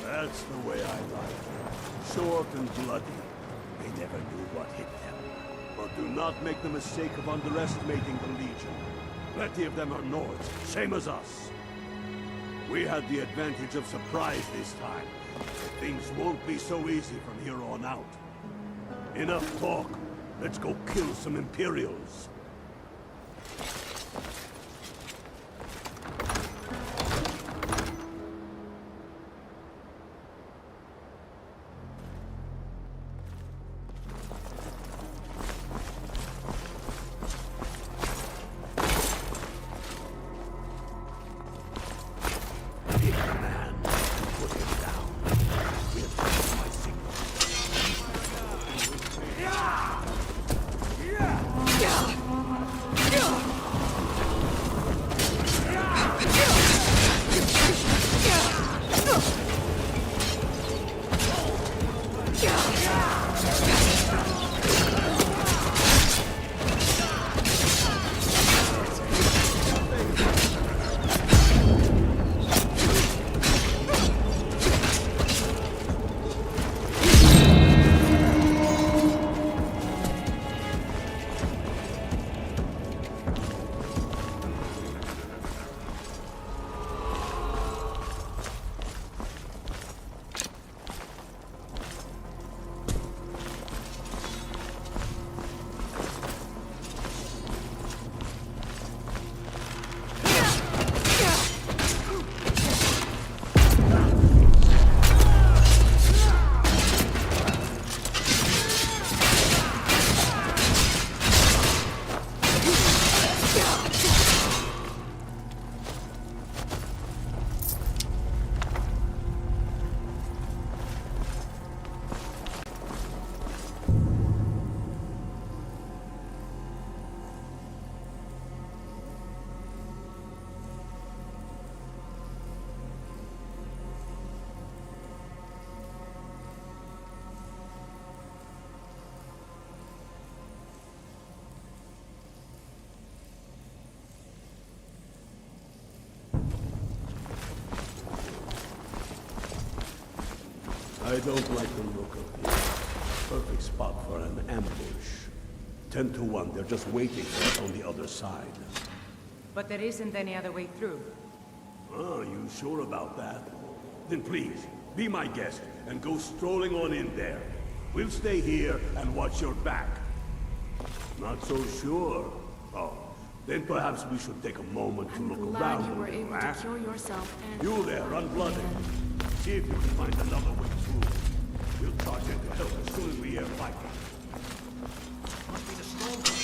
That's the way I like it. Short and bloody. They never knew what hit them. But do not make the mistake of underestimating the Legion. Plenty of them are Nords, same as us. We had the advantage of surprise this time. Things won't be so easy from here on out. Enough talk. Let's go kill some Imperials. I don't like the look of this. Perfect spot for an ambush. 10 to 1, they're just waiting for us on the other side. But there isn't any other way through. Oh, you sure about that? Then please, be my guest and go strolling on in there. We'll stay here and watch your back. Not so sure. Oh, then perhaps we should take a moment to look around. Glad you were a little, able huh? to cure yourself and... You there, unblooded. See if you can find another way through. We'll charge in to help as soon as we hear fighting. Must be the Stormcloak.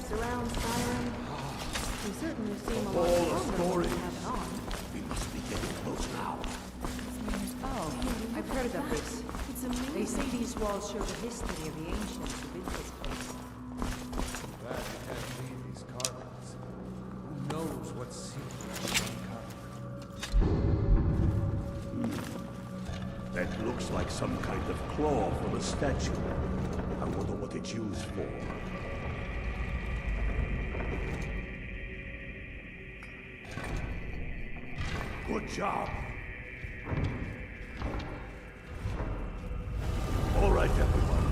Around Skyrim. You certainly seem a lot All stronger stories. when you have it on. We must be getting close now. Oh, I've heard of this. They say these walls show the history of the ancients who built this place. Glad you can't leave these carvings. Who knows what secrets uncovered? That looks like some kind of claw from a statue. I wonder what it's used for. Good job. All right, everyone.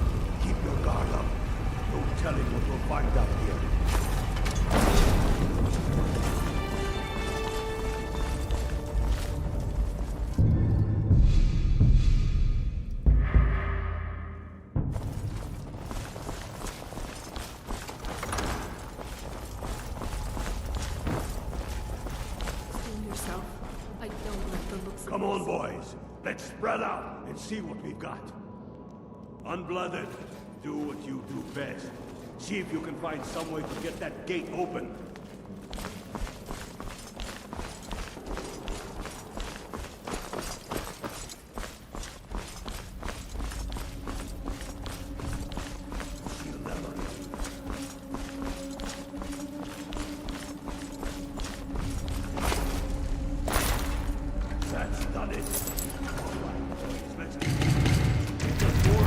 Keep your guard up. No telling what we'll find out here. Spread out and see what we've got. Unblooded, do what you do best. See if you can find some way to get that gate open. That's done it. All right, let's get the door.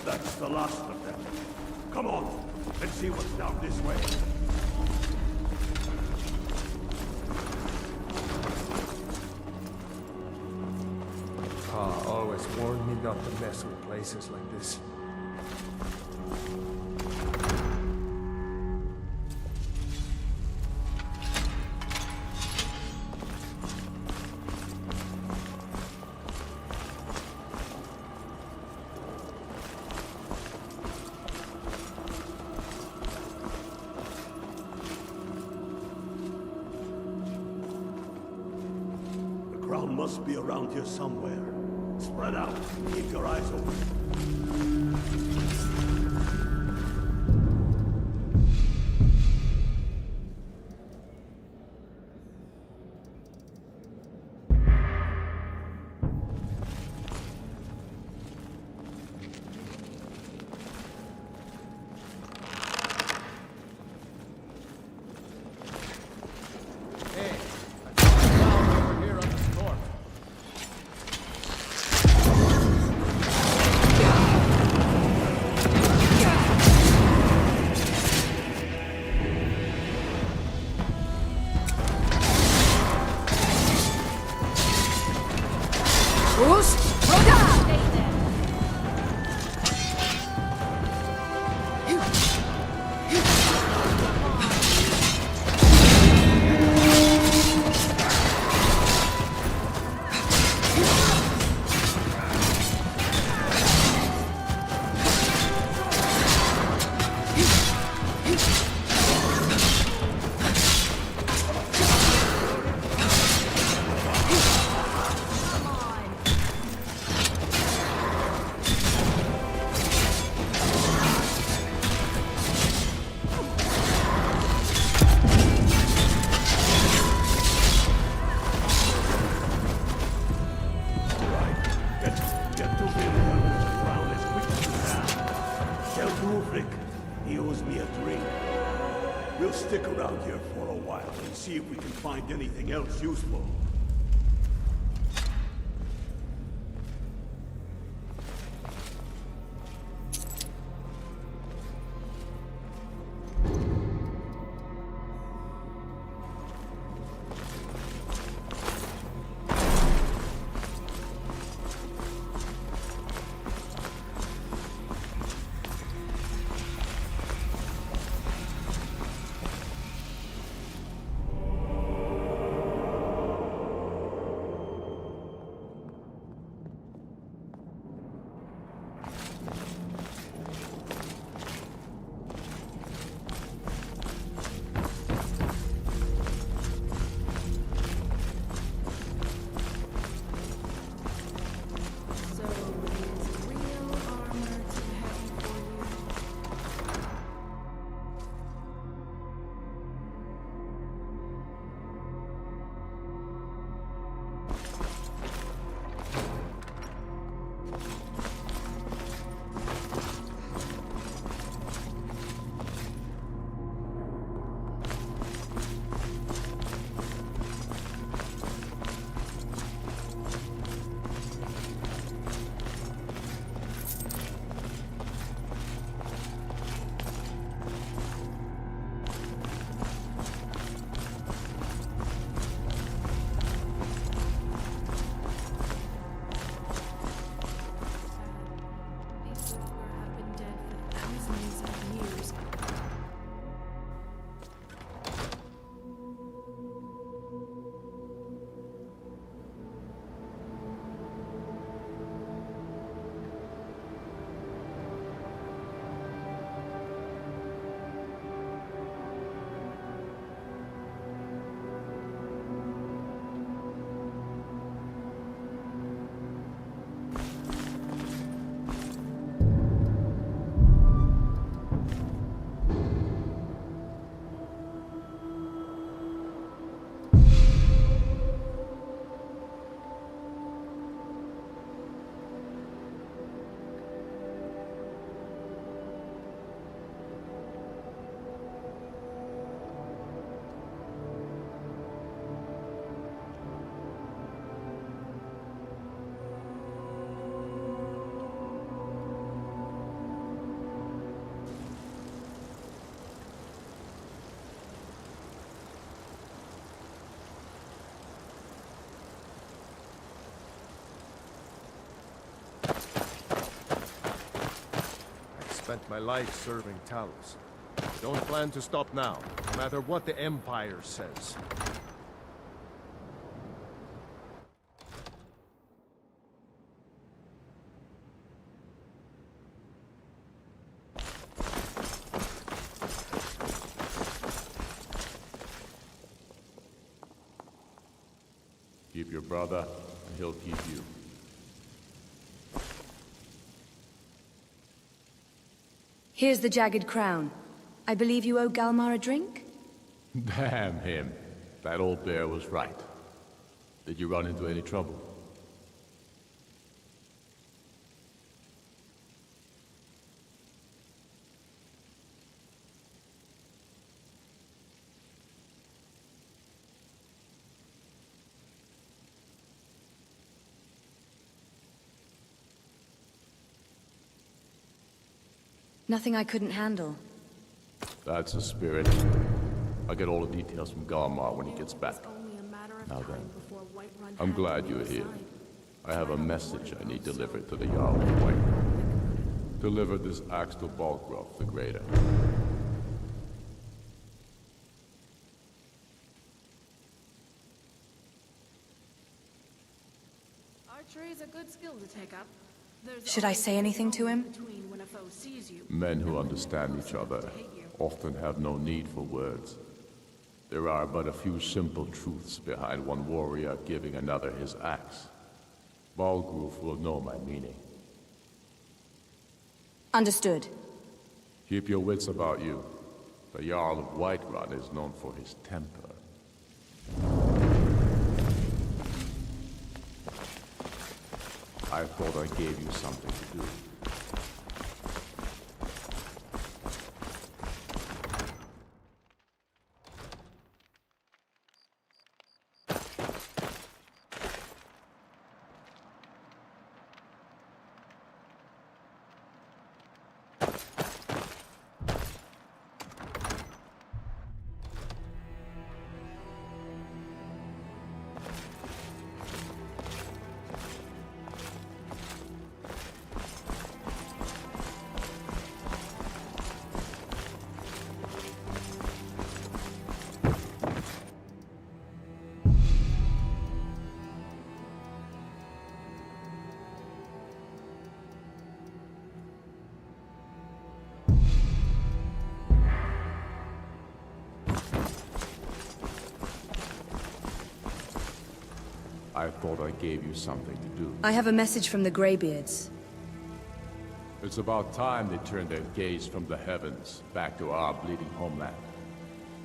That's the last of them. Come on, let's see what's down this way. Always warned me not to mess with places like this. The crown must be around here somewhere. Spread out. Keep your eyes open. Hey, I found a valve over here on the storm. Get to Whiterun with the crown as quick as you can. Tell Hrothgar he owes me a drink. We'll stick around here for a while and see if we can find anything else useful. spent my life serving Talos. Don't plan to stop now, no matter what the Empire says. Keep your brother, and he'll keep you. Here's the jagged crown. I believe you owe Galmar a drink? Damn him. That old bear was right. Did you run into any trouble? Nothing I couldn't handle. That's the spirit. I'll get all the details from Galmar when he gets back. Now then, I'm glad you're here. I have a message I need delivered to the Jarl of Whiterun. Deliver this axe to Balgraf the Greater. Archery is a good skill to take up. Should I say anything to him? When a foe sees you. Men who understand each other often have no need for words. There are but a few simple truths behind one warrior giving another his axe. Balgraf will know my meaning. Understood. Keep your wits about you. The Jarl of Whiterun is known for his temper. I thought I gave you something to do. I thought I gave you something to do. I have a message from the Greybeards. It's about time they turned their gaze from the heavens back to our bleeding homeland.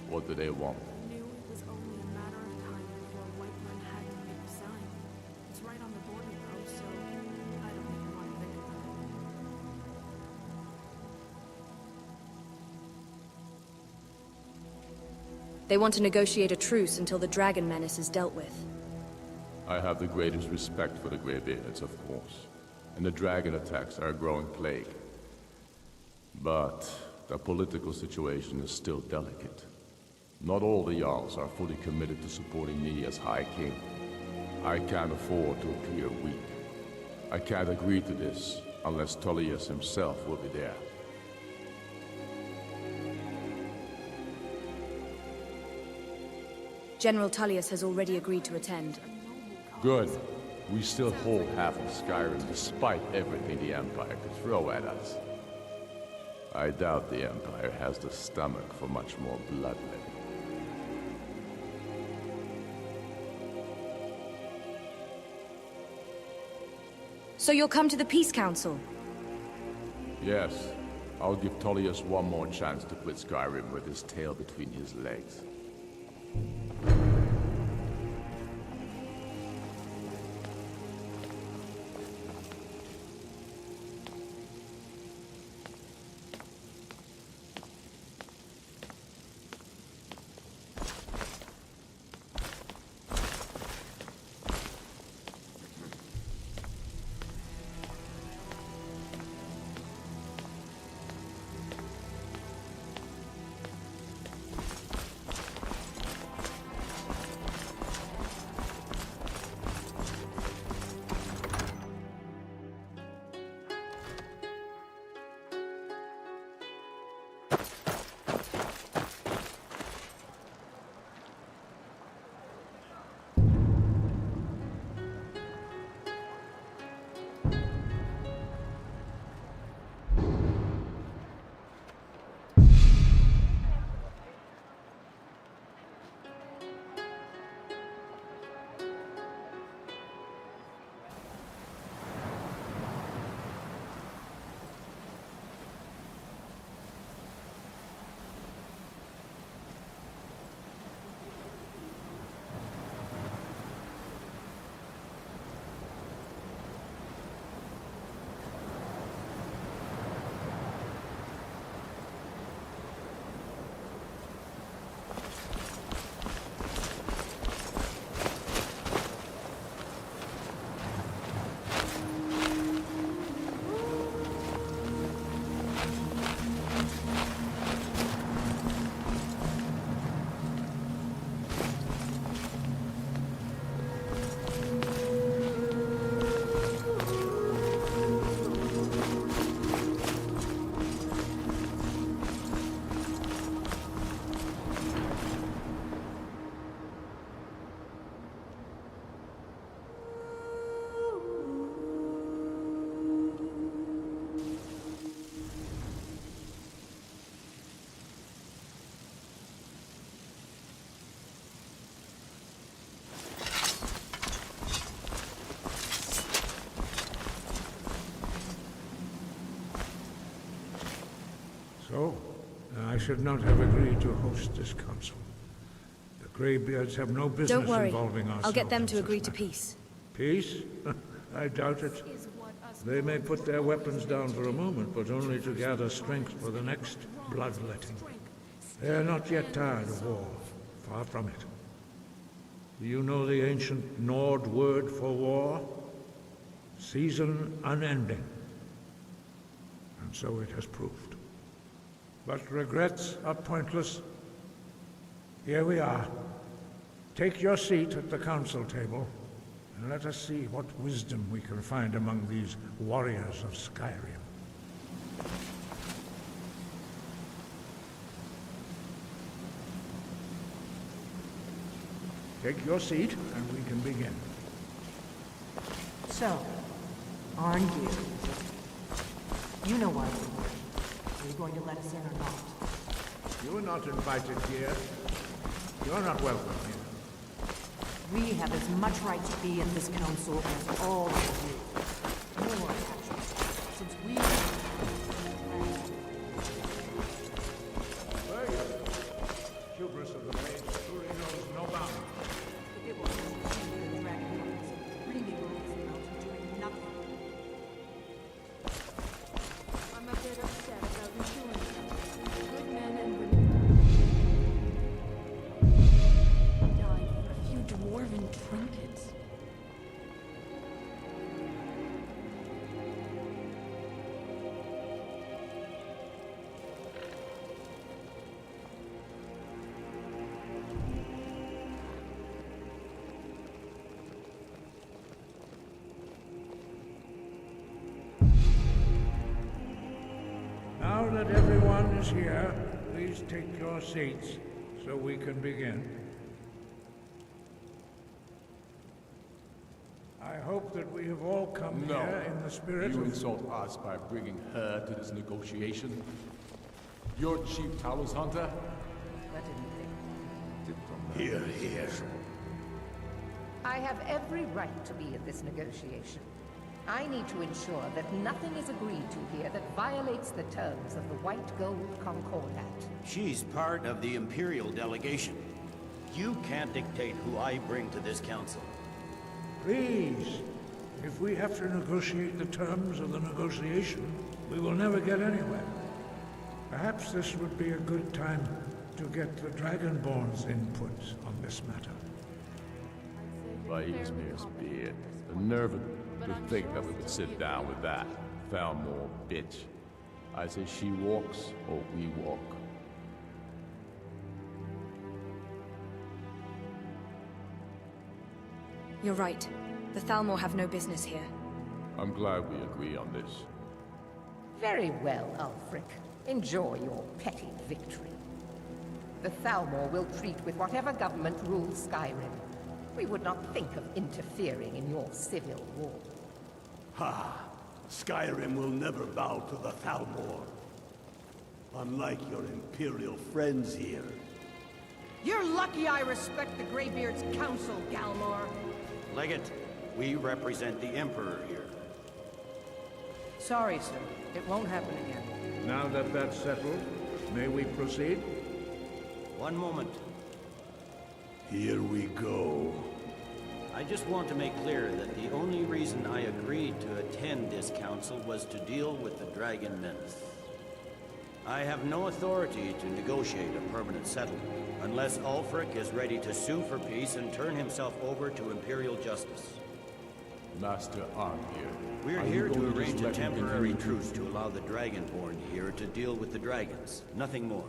What do they want? Knew it was only a matter of time before Whiterun had to make a sign. It's right on the border, though, so I don't even want to think about it. They want to negotiate a truce until the dragon menace is dealt with. I have the greatest respect for the Greybeards, of course. And the dragon attacks are a growing plague. But the political situation is still delicate. Not all the Jarls are fully committed to supporting me as High King. I can't afford to appear weak. I can't agree to this unless Tullius himself will be there. General Tullius has already agreed to attend. Good. We still hold half of Skyrim despite everything the Empire could throw at us. I doubt the Empire has the stomach for much more bloodletting. So you'll come to the Peace Council? Yes. I'll give Tullius one more chance to quit Skyrim with his tail between his legs. So, I should not have agreed to host this council. The Greybeards have no business Don't worry. involving ourselves. I'll get them in to such agree to matters. peace. Peace? I doubt it. They may put their weapons down for a moment, but only to gather strength for the next bloodletting. They are not yet tired of war. Far from it. Do you know the ancient Nord word for war? Season unending. And so it has proved. But regrets are pointless. Here we are. Take your seat at the council table, and let us see what wisdom we can find among these warriors of Skyrim. Take your seat, and we can begin. So, Arngeir. You know why we're here. Are you going to let us in or not? You are not invited here. You're not welcome here. We have as much right to be in this council as all of you. More, actually, since we... Hubris of the mage truly knows no bounds. It will the dragon council really rolls out and doing nothing. I'm a bit upset about redoing them. Good men and women died for a few dwarven trinkets. Now that everyone is here, please take your seats so we can begin. I hope that we have all come here in the spirit You of... insult us by bringing her to this negotiation? You're Chief Talos Hunter? Here, here. I have every right to be in this negotiation. I need to ensure that nothing is agreed to here that violates the terms of the White Gold Concordat. She's part of the Imperial delegation. You can't dictate who I bring to this council. Please, if we have to negotiate the terms of the negotiation, we will never get anywhere. Perhaps this would be a good time to get the Dragonborn's input on this matter. Vaismir's beard. The nerve to think that we would sit down with that foul-moral bitch. I say she walks, or we walk. You're right. The Thalmor have no business here. I'm glad we agree on this. Very well, Ulfric. Enjoy your petty victory. The Thalmor will treat with whatever government rules Skyrim. We would not think of interfering in your civil war. Ha! Skyrim will never bow to the Thalmor. Unlike your Imperial friends here. You're lucky I respect the Greybeard's counsel, Galmar. Legate, we represent the Emperor here. Sorry, sir. It won't happen again. Now that that's settled, may we proceed? One moment. Here we go. I just want to make clear that the only reason I agreed to attend this council was to deal with the Dragon Menace. I have no authority to negotiate a permanent settlement, unless Ulfric is ready to sue for peace and turn himself over to Imperial justice. Master Armir, We're here to arrange a temporary truce to allow the Dragonborn here to deal with the dragons, nothing more.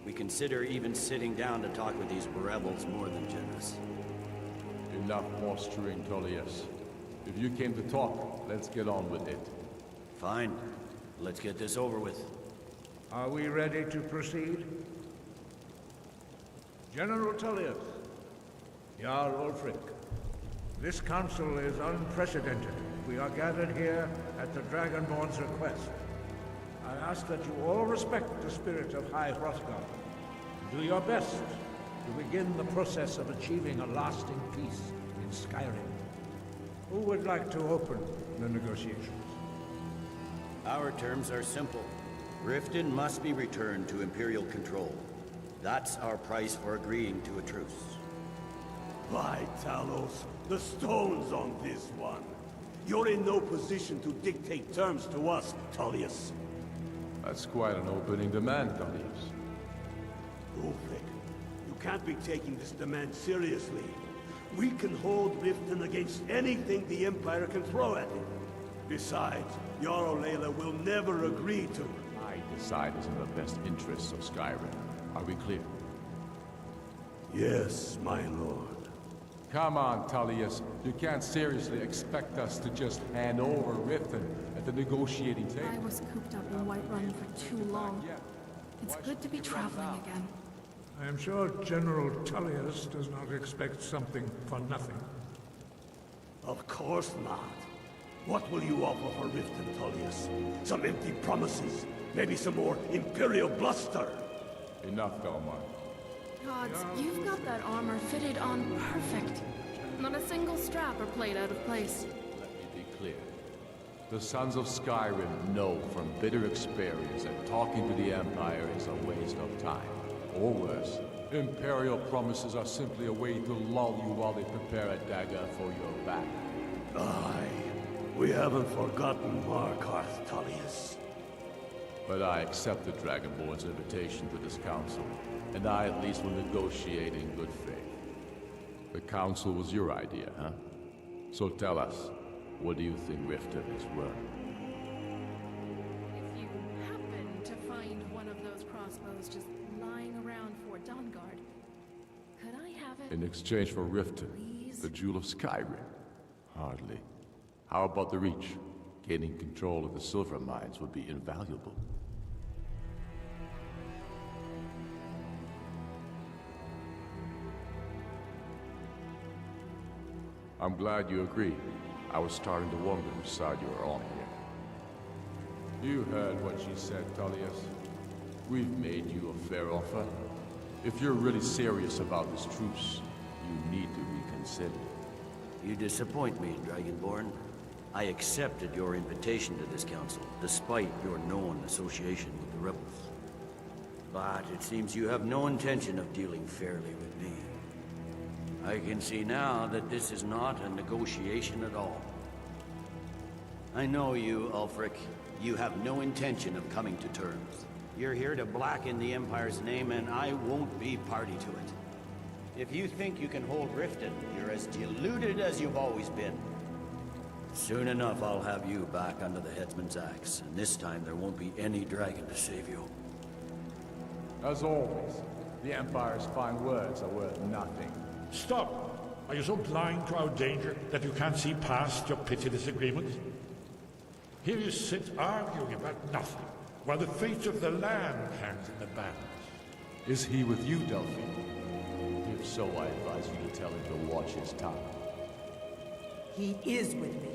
We consider even sitting down to talk with these rebels more than generous. Enough posturing, Tullius. If you came to talk, let's get on with it. Fine. Let's get this over with. Are we ready to proceed? General Tullius, Jarl Ulfric, this council is unprecedented. We are gathered here at the Dragonborn's request. I ask that you all respect the spirit of High Hrothgar. Do your best to begin the process of achieving a lasting peace in Skyrim. Who would like to open the negotiations? Our terms are simple. Riften must be returned to Imperial control. That's our price for agreeing to a truce. By Talos, the stone's on this one. You're in no position to dictate terms to us, Tullius. That's quite an opening demand, Tullius. Ulfric, you can't be taking this demand seriously. We can hold Riften against anything the Empire can throw at it. Besides, Jarl Layla will never agree to... I decide is in the best interests of Skyrim. Are we clear? Yes, my lord. Come on, Tullius. You can't seriously expect us to just hand over Riften at the negotiating table. I was cooped up in Whiterun for too long. It's good to be traveling again. I am sure General Tullius does not expect something for nothing. Of course not. What will you offer for Riften, Tullius? Some empty promises? Maybe some more Imperial bluster? Enough, Galmar. Gods, you've got that armor fitted on perfect. Not a single strap or plate out of place. Let me be clear. The Sons of Skyrim know from bitter experience that talking to the Empire is a waste of time. Or worse, Imperial promises are simply a way to lull you while they prepare a dagger for your back. Aye. We haven't forgotten Markarth, Tullius. But I accept the Dragonborn's invitation to this council, and I at least will negotiate in good faith. The council was your idea, huh? So tell us, what do you think Riften is worth? If you happen to find one of those crossbows just lying around Fort Dawnguard, could I have it? In exchange for Riften, the Jewel of Skyrim? Hardly. How about the Reach? Gaining control of the silver mines would be invaluable. I'm glad you agree. I was starting to wonder which side you were on here. You heard what she said, Tullius. We've made you a fair offer. If you're really serious about this truce, you need to reconsider. You disappoint me, Dragonborn. I accepted your invitation to this council, despite your known association with the rebels. But it seems you have no intention of dealing fairly with me. I can see now that this is not a negotiation at all. I know you, Ulfric. You have no intention of coming to terms. You're here to blacken the Empire's name, and I won't be party to it. If you think you can hold Riften, you're as deluded as you've always been. Soon enough, I'll have you back under the headsman's axe, and this time there won't be any dragon to save you. As always, the Empire's fine words are worth nothing. Stop! Are you so blind to our danger that you can't see past your petty disagreements? Here you sit arguing about nothing. while the fate of the land hangs in the balance. Is he with you, Delphine? If so, I advise you to tell him to watch his tongue. He is with me.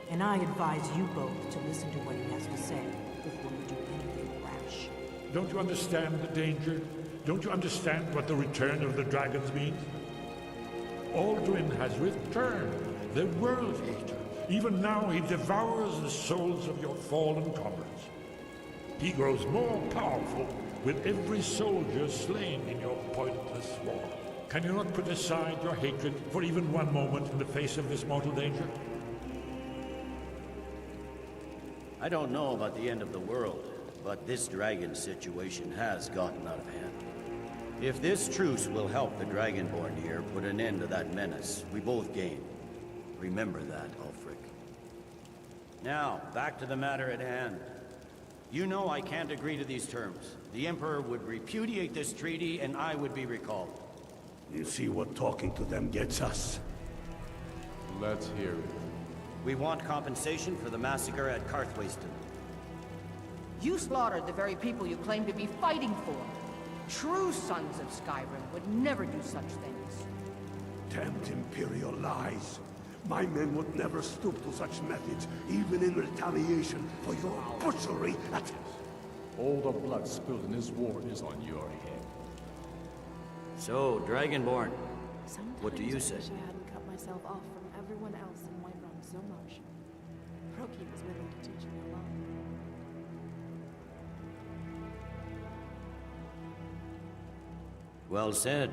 And I advise you both to listen to what he has to say before you do anything rash. Don't you understand the danger? Don't you understand what the return of the dragons means? Aldrin has returned, the world hater. Even now he devours the souls of your fallen comrades. He grows more powerful with every soldier slain in your pointless war. Can you not put aside your hatred for even one moment in the face of this mortal danger? I don't know about the end of the world, but this dragon situation has gotten out of hand. If this truce will help the Dragonborn here put an end to that menace, we both gain. Remember that, Ulfric. Now, back to the matter at hand. You know I can't agree to these terms. The Emperor would repudiate this treaty, and I would be recalled. You see what talking to them gets us? Let's hear it. We want compensation for the massacre at Karthwasten. You slaughtered the very people you claim to be fighting for. True sons of Skyrim would never do such things. Damned Imperial lies. My men would never stoop to such methods, even in retaliation for your butchery at... All the blood spilled in this war is on your head. So, Dragonborn, what do you say? I wish I hadn't cut myself off from everyone else in Whiterun so much. Roki was willing to teach me a lot. Well said.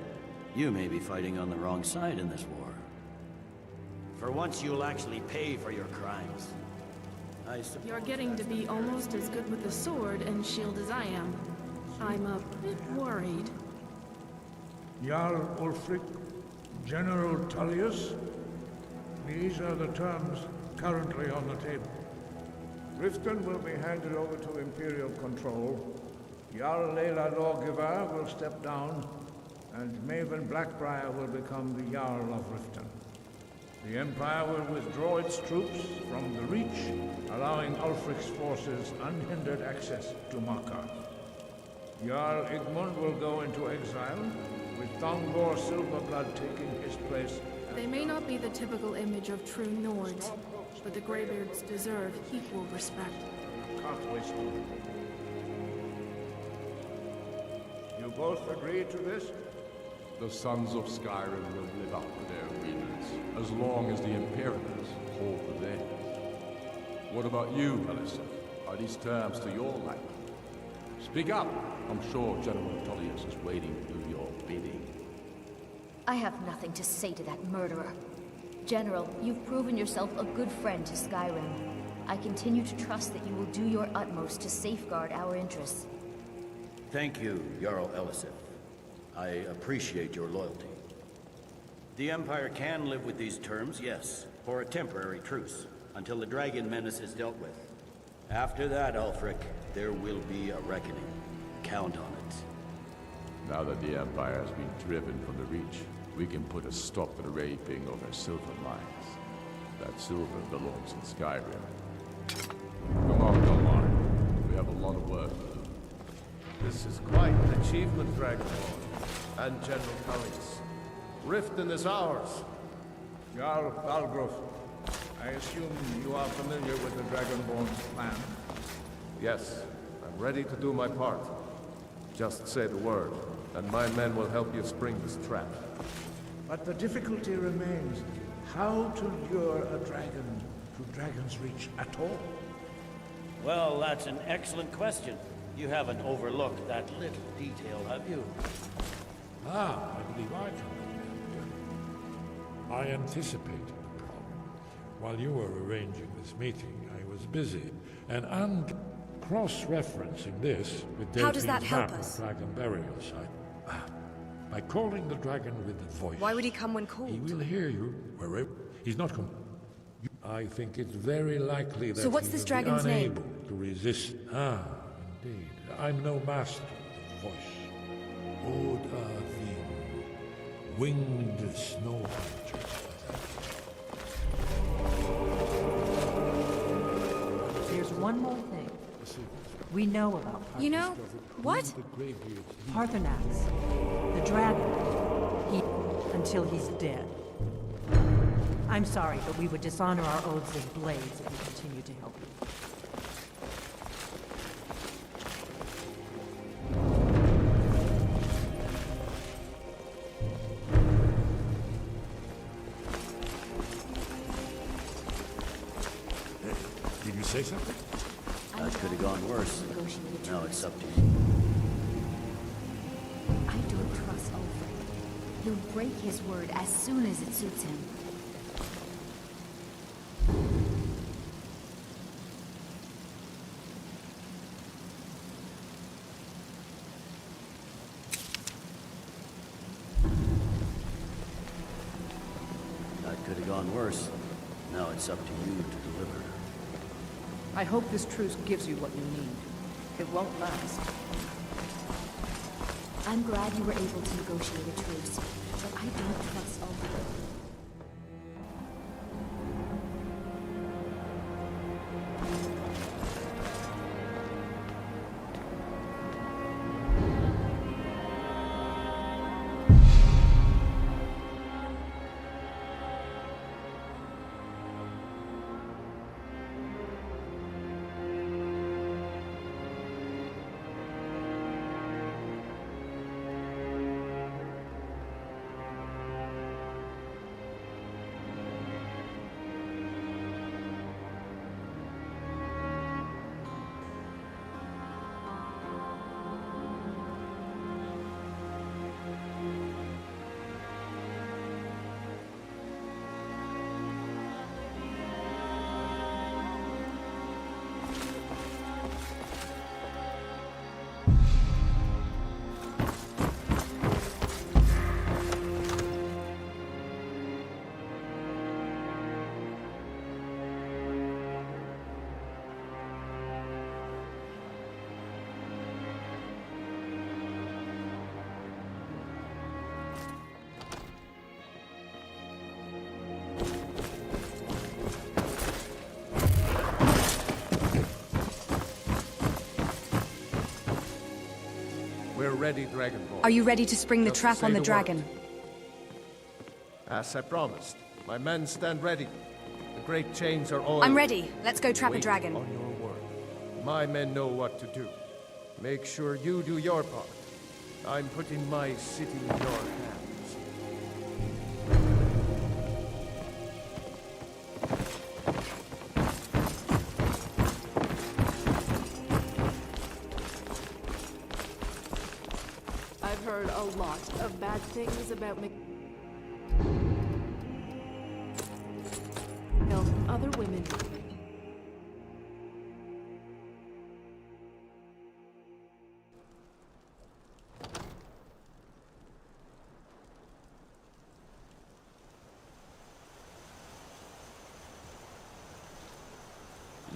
You may be fighting on the wrong side in this war. For once, you'll actually pay for your crimes. You're getting to be almost as good with the sword and shield as I am. I'm a bit worried. Jarl Ulfric, General Tullius, these are the terms currently on the table. Riften will be handed over to Imperial control. Jarl Layla Lawgiver will step down, and Maven Blackbriar will become the Jarl of Riften. The Empire will withdraw its troops from the Reach, allowing Ulfric's forces unhindered access to Markarth. Jarl Igmund will go into exile, with Thongor Silverblood taking his place. They may not be the typical image of true Nords, but the Greybeards deserve equal respect. You both agree to this? The sons of Skyrim will live up to their agreements, as long as the Imperials hold to theirs. What about you, Melissa? Are these terms to your liking? Speak up! I'm sure General Tullius is waiting to do your bidding. I have nothing to say to that murderer. General, you've proven yourself a good friend to Skyrim. I continue to trust that you will do your utmost to safeguard our interests. Thank you, Jarl Elisif. I appreciate your loyalty. The Empire can live with these terms, yes, for a temporary truce, until the dragon menace is dealt with. After that, Ulfric, there will be a reckoning. Count on it. Now that the Empire has been driven from the Reach, we can put a stop to the raping of our silver mines. That silver belongs in Skyrim. Come on. We have a lot of work to do. This is quite an achievement, Dragonborn. And General Tullius. Riften is ours. Jarl Balgruuf, I assume you are familiar with the Dragonborn's plan? Yes, I'm ready to do my part. Just say the word, and my men will help you spring this trap. But the difficulty remains how to lure a dragon to Dragon's Reach at all. Well, that's an excellent question. You haven't overlooked that little detail, have you? Ah, I believe I can. I anticipated the problem. While you were arranging this meeting, I was busy, and cross-referencing this with How does that Delphine's help map us? of Dragon burial site. By calling the dragon with the voice. Why would he come when called? He will hear you wherever. He's not I think it's very likely that So what's he this will dragon's be name? unable to resist. Ah, indeed. I'm no master of the voice. Odahvin, winged snow creatures. Here's one more thing. We know about You know, what? Parthenax, the dragon. Until he's dead. I'm sorry, but we would dishonor our oaths as blades if we continue to help you. Did you say something? That could have gone worse. Now it's up to you. I don't trust Ulfric. He'll break his word as soon as it suits him. That could have gone worse. Now it's up to you to deliver. I hope this truce gives you what you need. It won't last. I'm glad you were able to negotiate a truce, but I don't trust Ulfric. We're ready, Dragonborn. Are you ready to spring the Just trap say on the word. dragon? As I promised, my men stand ready. The great chains are oiled. I'm ready. Let's go trap a Wait dragon. on your word. My men know what to do. Make sure you do your part. I'm putting my city in your hands. I've heard a lot of bad things about other women.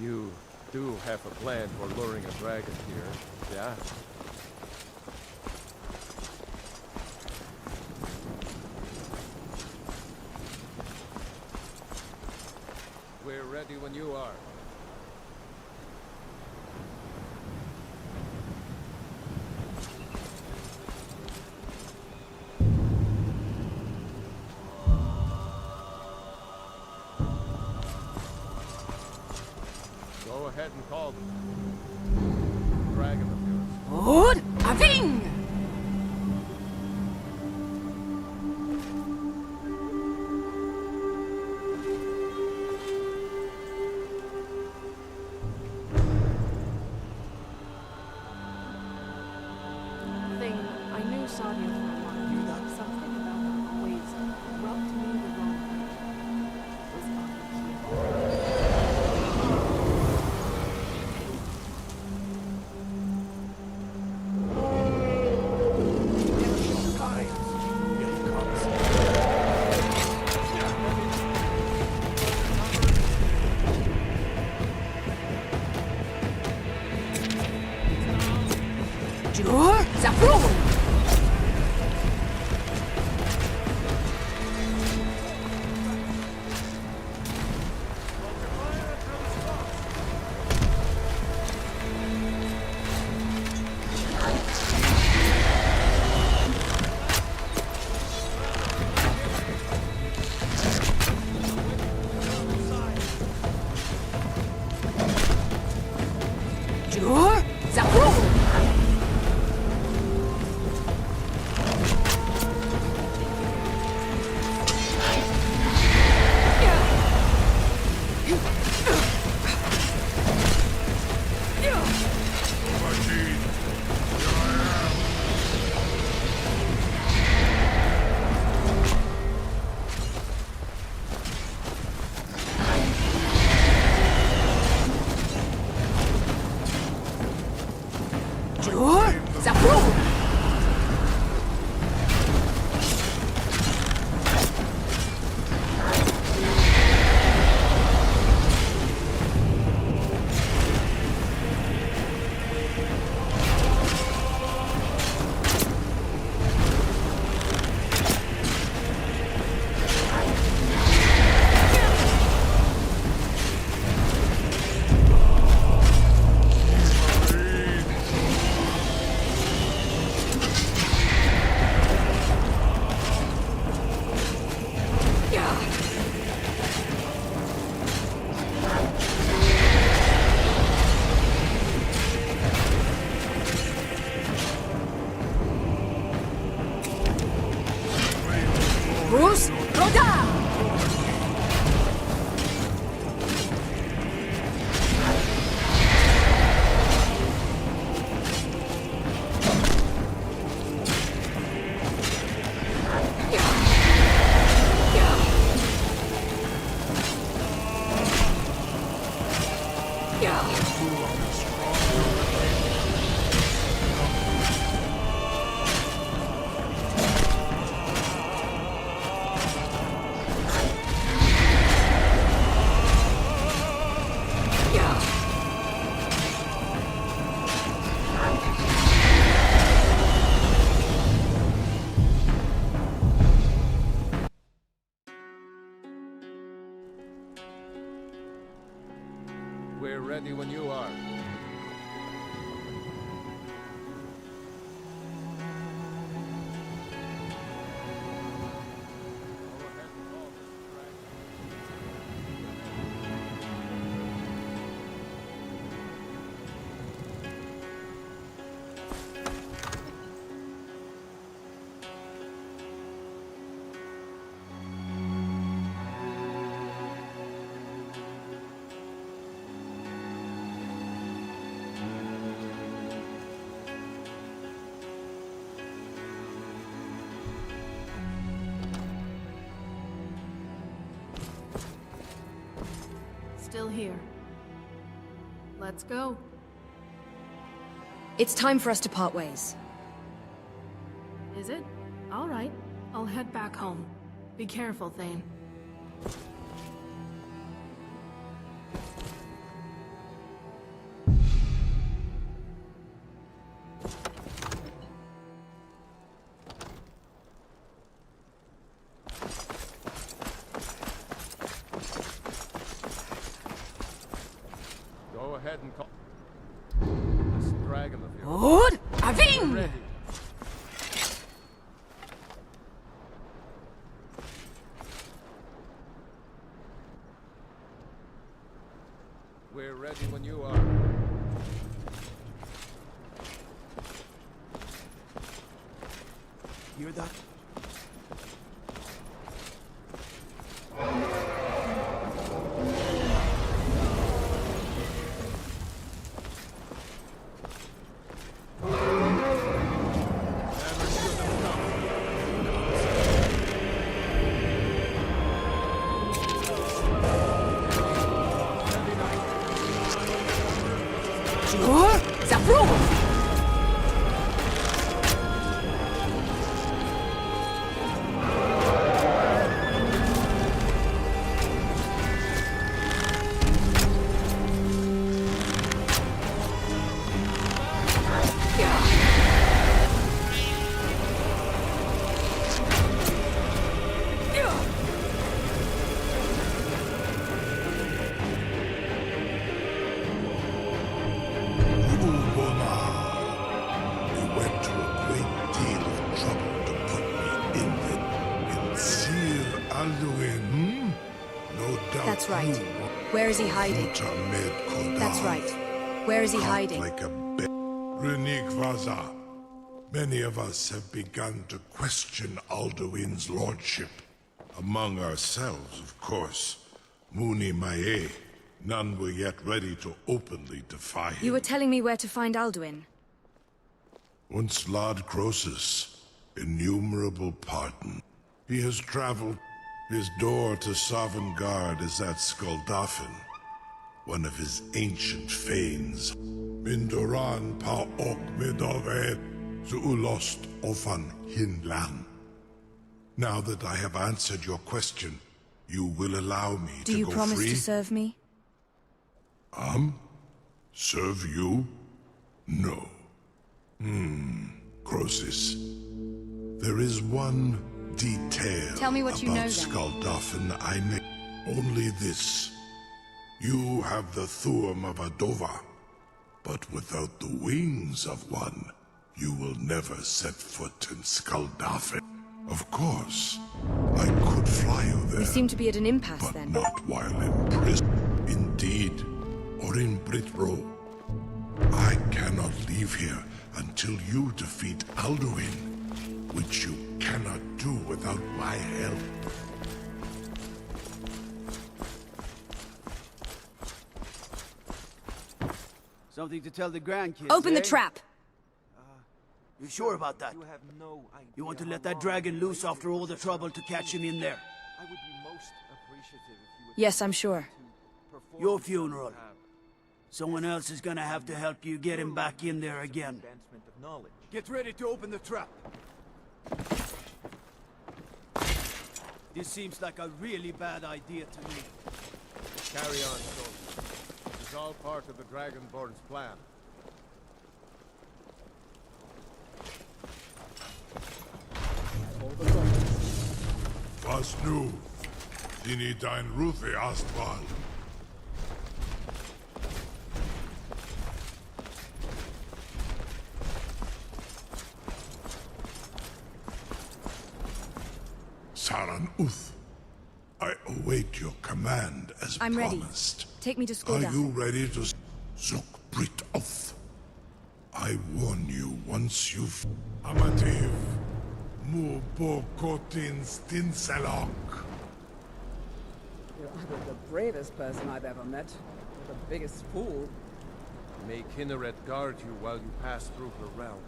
You do have a plan for luring a dragon here, yeah? We're ready when you are. Go ahead and call them. Dragon of yours. Good! Aving! I knew Sadia for a while. Something about her ways rubbed me the wrong Jur Zapru! We're ready when you are. Still here. Let's go. It's time for us to part ways. Is it? All right. I'll head back home. Be careful, Thane. Go ahead and call this dragon of yours. Good! Aving! Ready. We're ready when you are. Hear that? That's right. Where is he hiding? That's right. Where is he Caught hiding? like a Runig Vaza. Many of us have begun to question Alduin's lordship. Among ourselves, of course. Muni Mae. None were yet ready to openly defy him. You were telling me where to find Alduin. Once Lord Croesus, innumerable pardon. He has traveled. His door to Sovngarde is at Skuldafn, one of his ancient fanes. Mindoran pa ok midove zuulost ofan hinlan. Now that I have answered your question, you will allow me to go free? Do you promise to serve me? Serve you? No. Croesus. There is one detail Tell me what you know, about then. Skuldafn I may... Only this. You have the Thurm of a Dova, but without the wings of one, you will never set foot in Skuldafn. Of course, I could fly you there. We seem to be at an impasse, But then. not while in prison. Indeed, or in Britro. I cannot leave here until you defeat Alduin, which you cannot do without my help. Something to tell the grandkids, Open the eh? trap! You sure about that? You want to let that dragon loose after all the trouble to catch him in there? Yes, I'm sure. Your funeral. Someone else is gonna have to help you get him back in there again. Get ready to open the trap. This seems like a really bad idea to me. Carry on, soldier. This is all part of the Dragonborn's plan. Was nu? Dini dein Rufe Astval. Saran Uth, I await your command as I'm ready. promised. Take me to Are Skuldafn. you ready to Zuk Brit Uth? I warn you once you've... Amativ, Mu Bo Kotin Stinselok. You're either the bravest person I've ever met, or the biggest fool. May Kinneret guard you while you pass through her realm.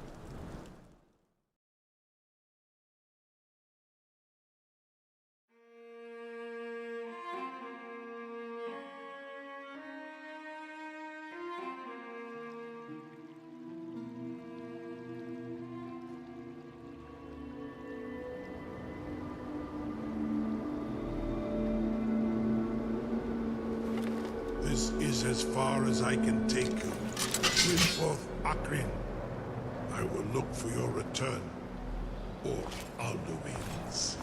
This is as far as I can take you. Bring forth Akrin. I will look for your return, or Alduin's.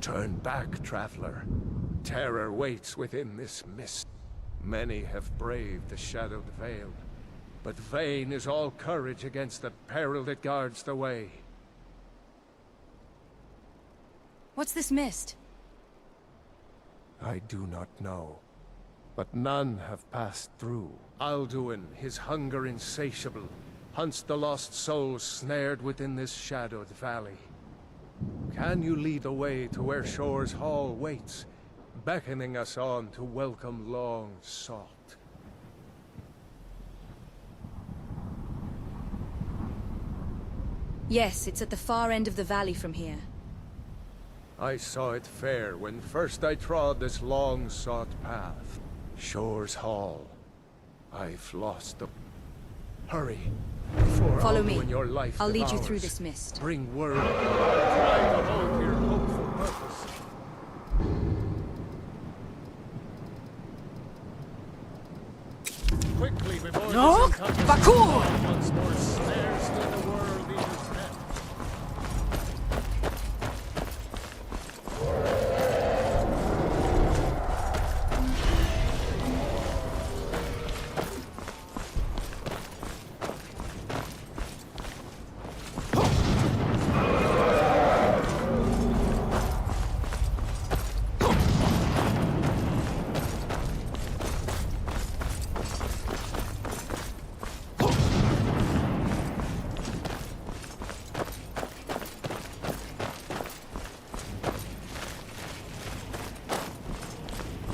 Turn back, traveler. Terror waits within this mist. Many have braved the shadowed veil, but vain is all courage against the peril that guards the way. What's this mist? I do not know, but none have passed through. Alduin, his hunger insatiable, hunts the lost souls snared within this shadowed valley. Can you lead the way to where Shore's Hall waits, beckoning us on to welcome long sought? Yes, it's at the far end of the valley from here. I saw it fair when first I trod this long-sought path. Shore's Hall. I've lost the... Hurry, before Follow Alduin me. your life I'll lead you devours. through this mist. Bring word. Try to hold your hopeful purpose. Quickly before No! this encompassing Bakur! dawn once more snares to the world eater's net.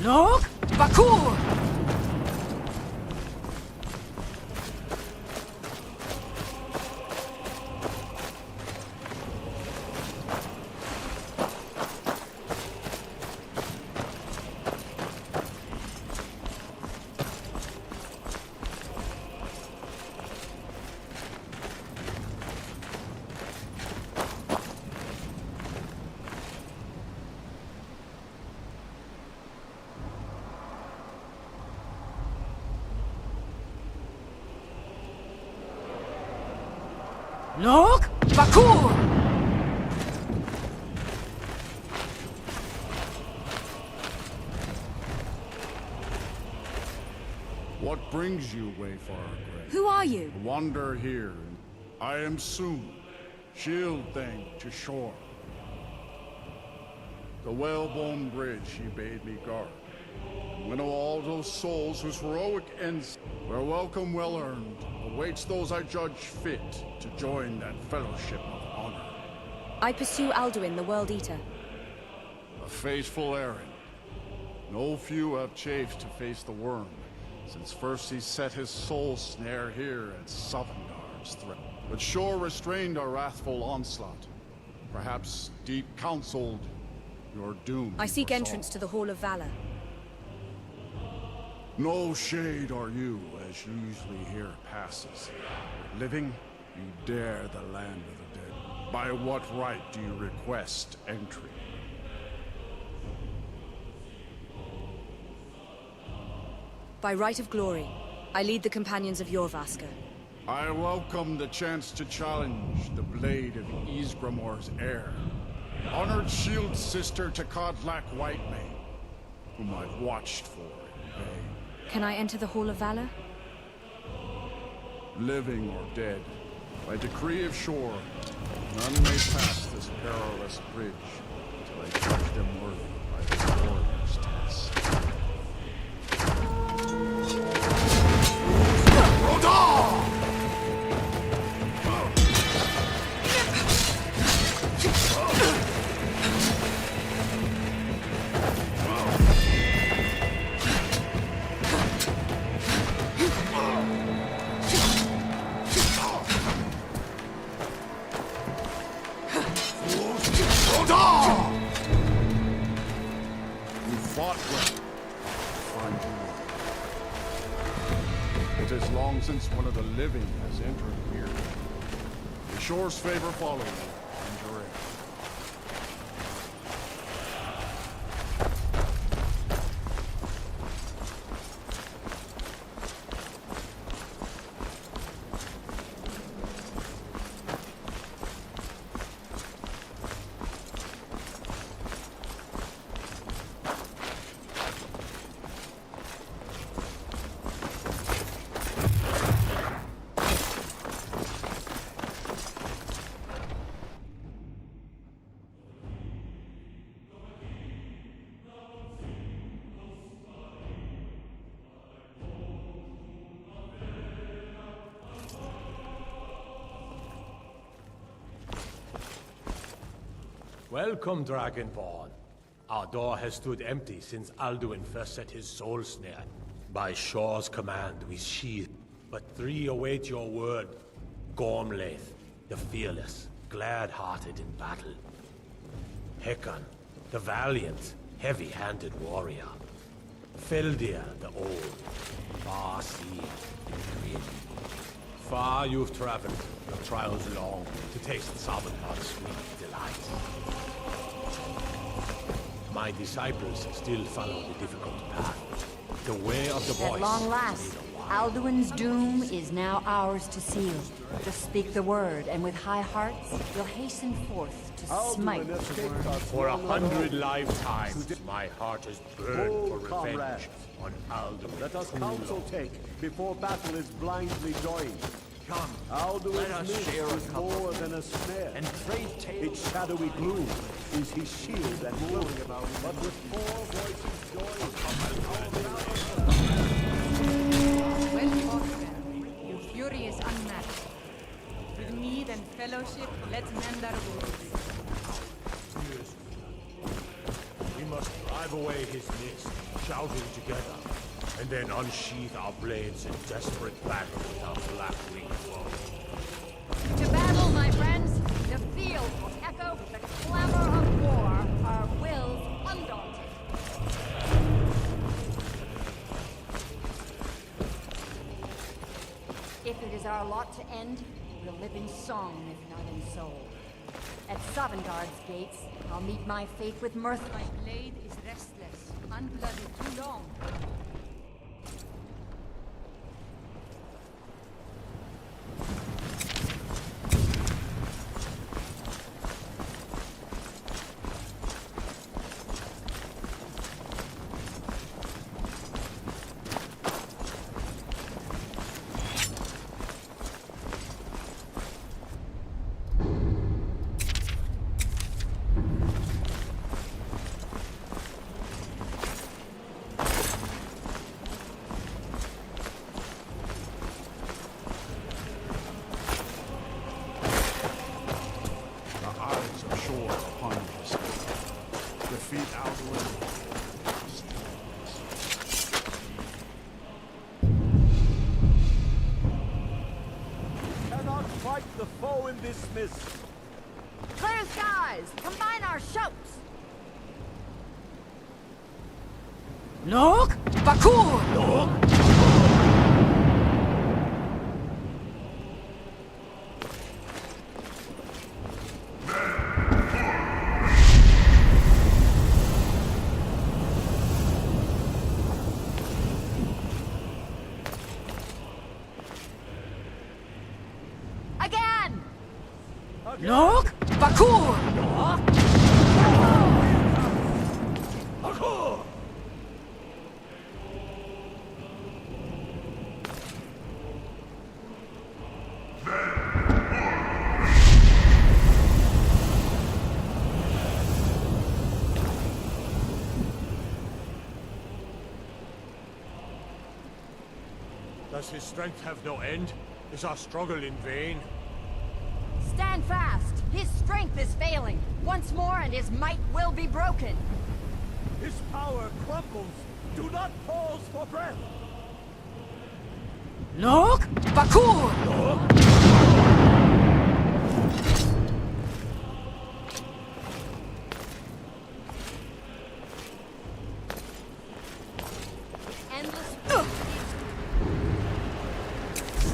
Look! Bakur! Look! Bakur! What brings you, Wayfarer Grey? Who are you? Wander here. I am Soon, shield thing to shore. The whalebone bridge he bade me guard. Winnow all those souls whose heroic ends, where welcome well earned, awaits those I judge fit to join that fellowship of honor. I pursue Alduin, the World Eater. A faithful errand. No few have chafed to face the worm, since first he set his soul snare here at Sovngarde's threat. But Shore restrained our wrathful onslaught. Perhaps deep counseled your doom. I seek entrance to the Hall of Valor. No shade are you, as usually here passes. Living, you dare the land of the dead. By what right do you request entry? By right of glory, I lead the companions of Hrothgar. I welcome the chance to challenge the blade of Ysgramor's heir. Honored shield sister to Kodlak Whitemane, whom I've watched for in vain. Can I enter the Hall of Valor? Living or dead, by decree of Shore, none may pass this perilous bridge until I judge them worthy by the warrior's test. You fought well. Find you. It is long since one of the living has entered here. The Shore's favor follows you, and your end. Welcome, Dragonborn. Our door has stood empty since Alduin first set his soul snare. By Shaw's command, we sheathe. But 3 await your word. Gormlaith, the fearless, glad-hearted in battle. Hekon, the valiant, heavy-handed warrior. Feldir, the old, far-seeing and grim. Far you've traveled, your trials long, to taste Sovngarde's sweet delight. My disciples still follow the difficult path. The way of the voice. At long last, Alduin's doom is now ours to seal. Just speak the word, and with high hearts, we'll hasten forth to smite the worm. For 100 lifetimes, my heart is burned for revenge on Alduin. Let us counsel take before battle is blindly joined. Come, Alduin's mist is more than a snare, and trade tales. Its shadowy gloom is his shield and glory about. But with 4 voices joined, Well fought, Baron. Your fury is unmatched. With mead and fellowship, let's mend our wounds. We must drive away his mist, shouting together, and then unsheath our blades in desperate battle with our black-winged foe. To battle, my friends! The field will echo with the clamor of war, our wills undaunted. If it is our lot to end, we'll live in song, if not in soul. At Sovngarde's gates, I'll meet my fate with mirth. My blade is restless, unblooded too long. Dismissed. Clear skies! Combine our shouts! Nok! Bakur! Nok! Nok! Bakur! Bakur! Does his strength have no end? Is our struggle in vain? Stand fast! His strength is failing. Once more and his might will be broken. His power crumbles. Do not pause for breath. Nok! Bakur! Endless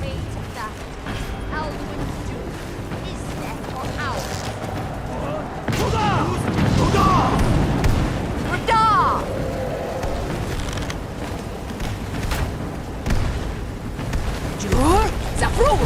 fate of battle. Alduin's doom. His death or ours. Zafrul!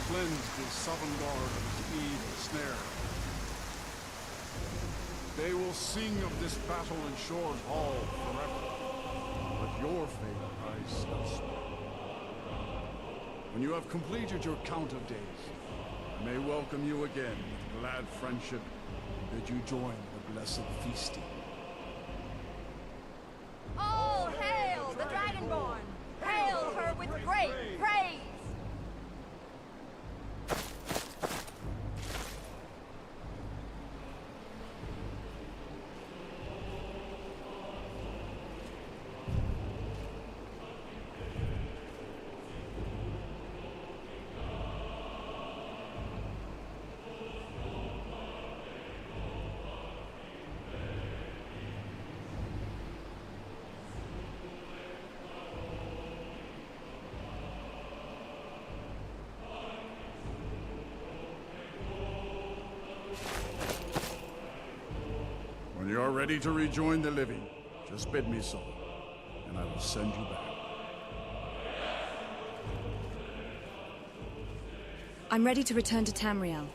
cleansed the Sovngarde of its evil snare. They will sing of this battle in Shore's Hall forever. But your fate lies elsewhere. When you have completed your count of days, I may welcome you again with glad friendship and bid you join the blessed feasting. All hail the Dragonborn! Hail her with great praise! When you are ready to rejoin the living, just bid me so, and I will send you back. I'm ready to return to Tamriel.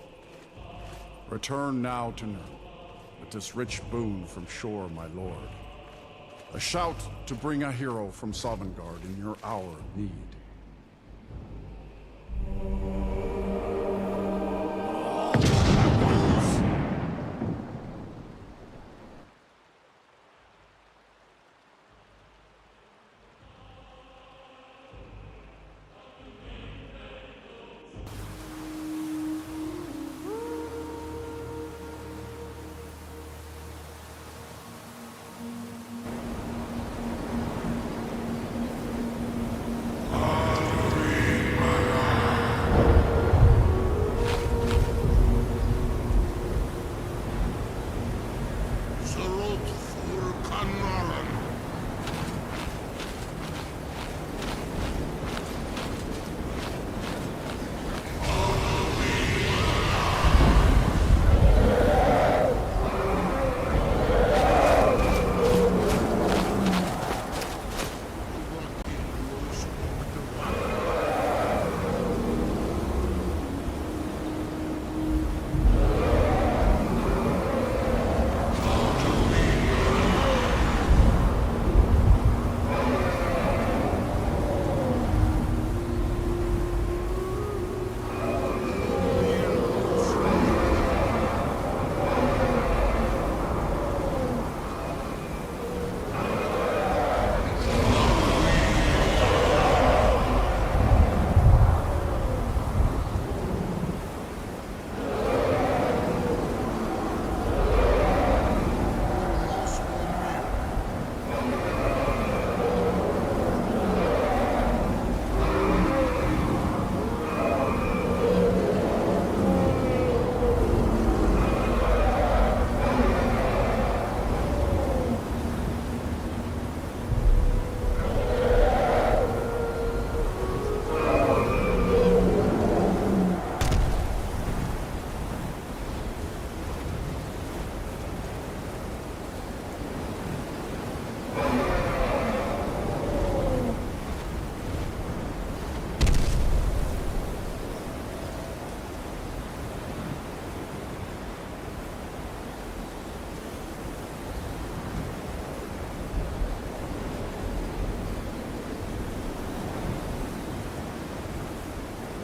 Return now to Nurn, with this rich boon from Shore, my lord. A shout to bring a hero from Sovngarde in your hour of need.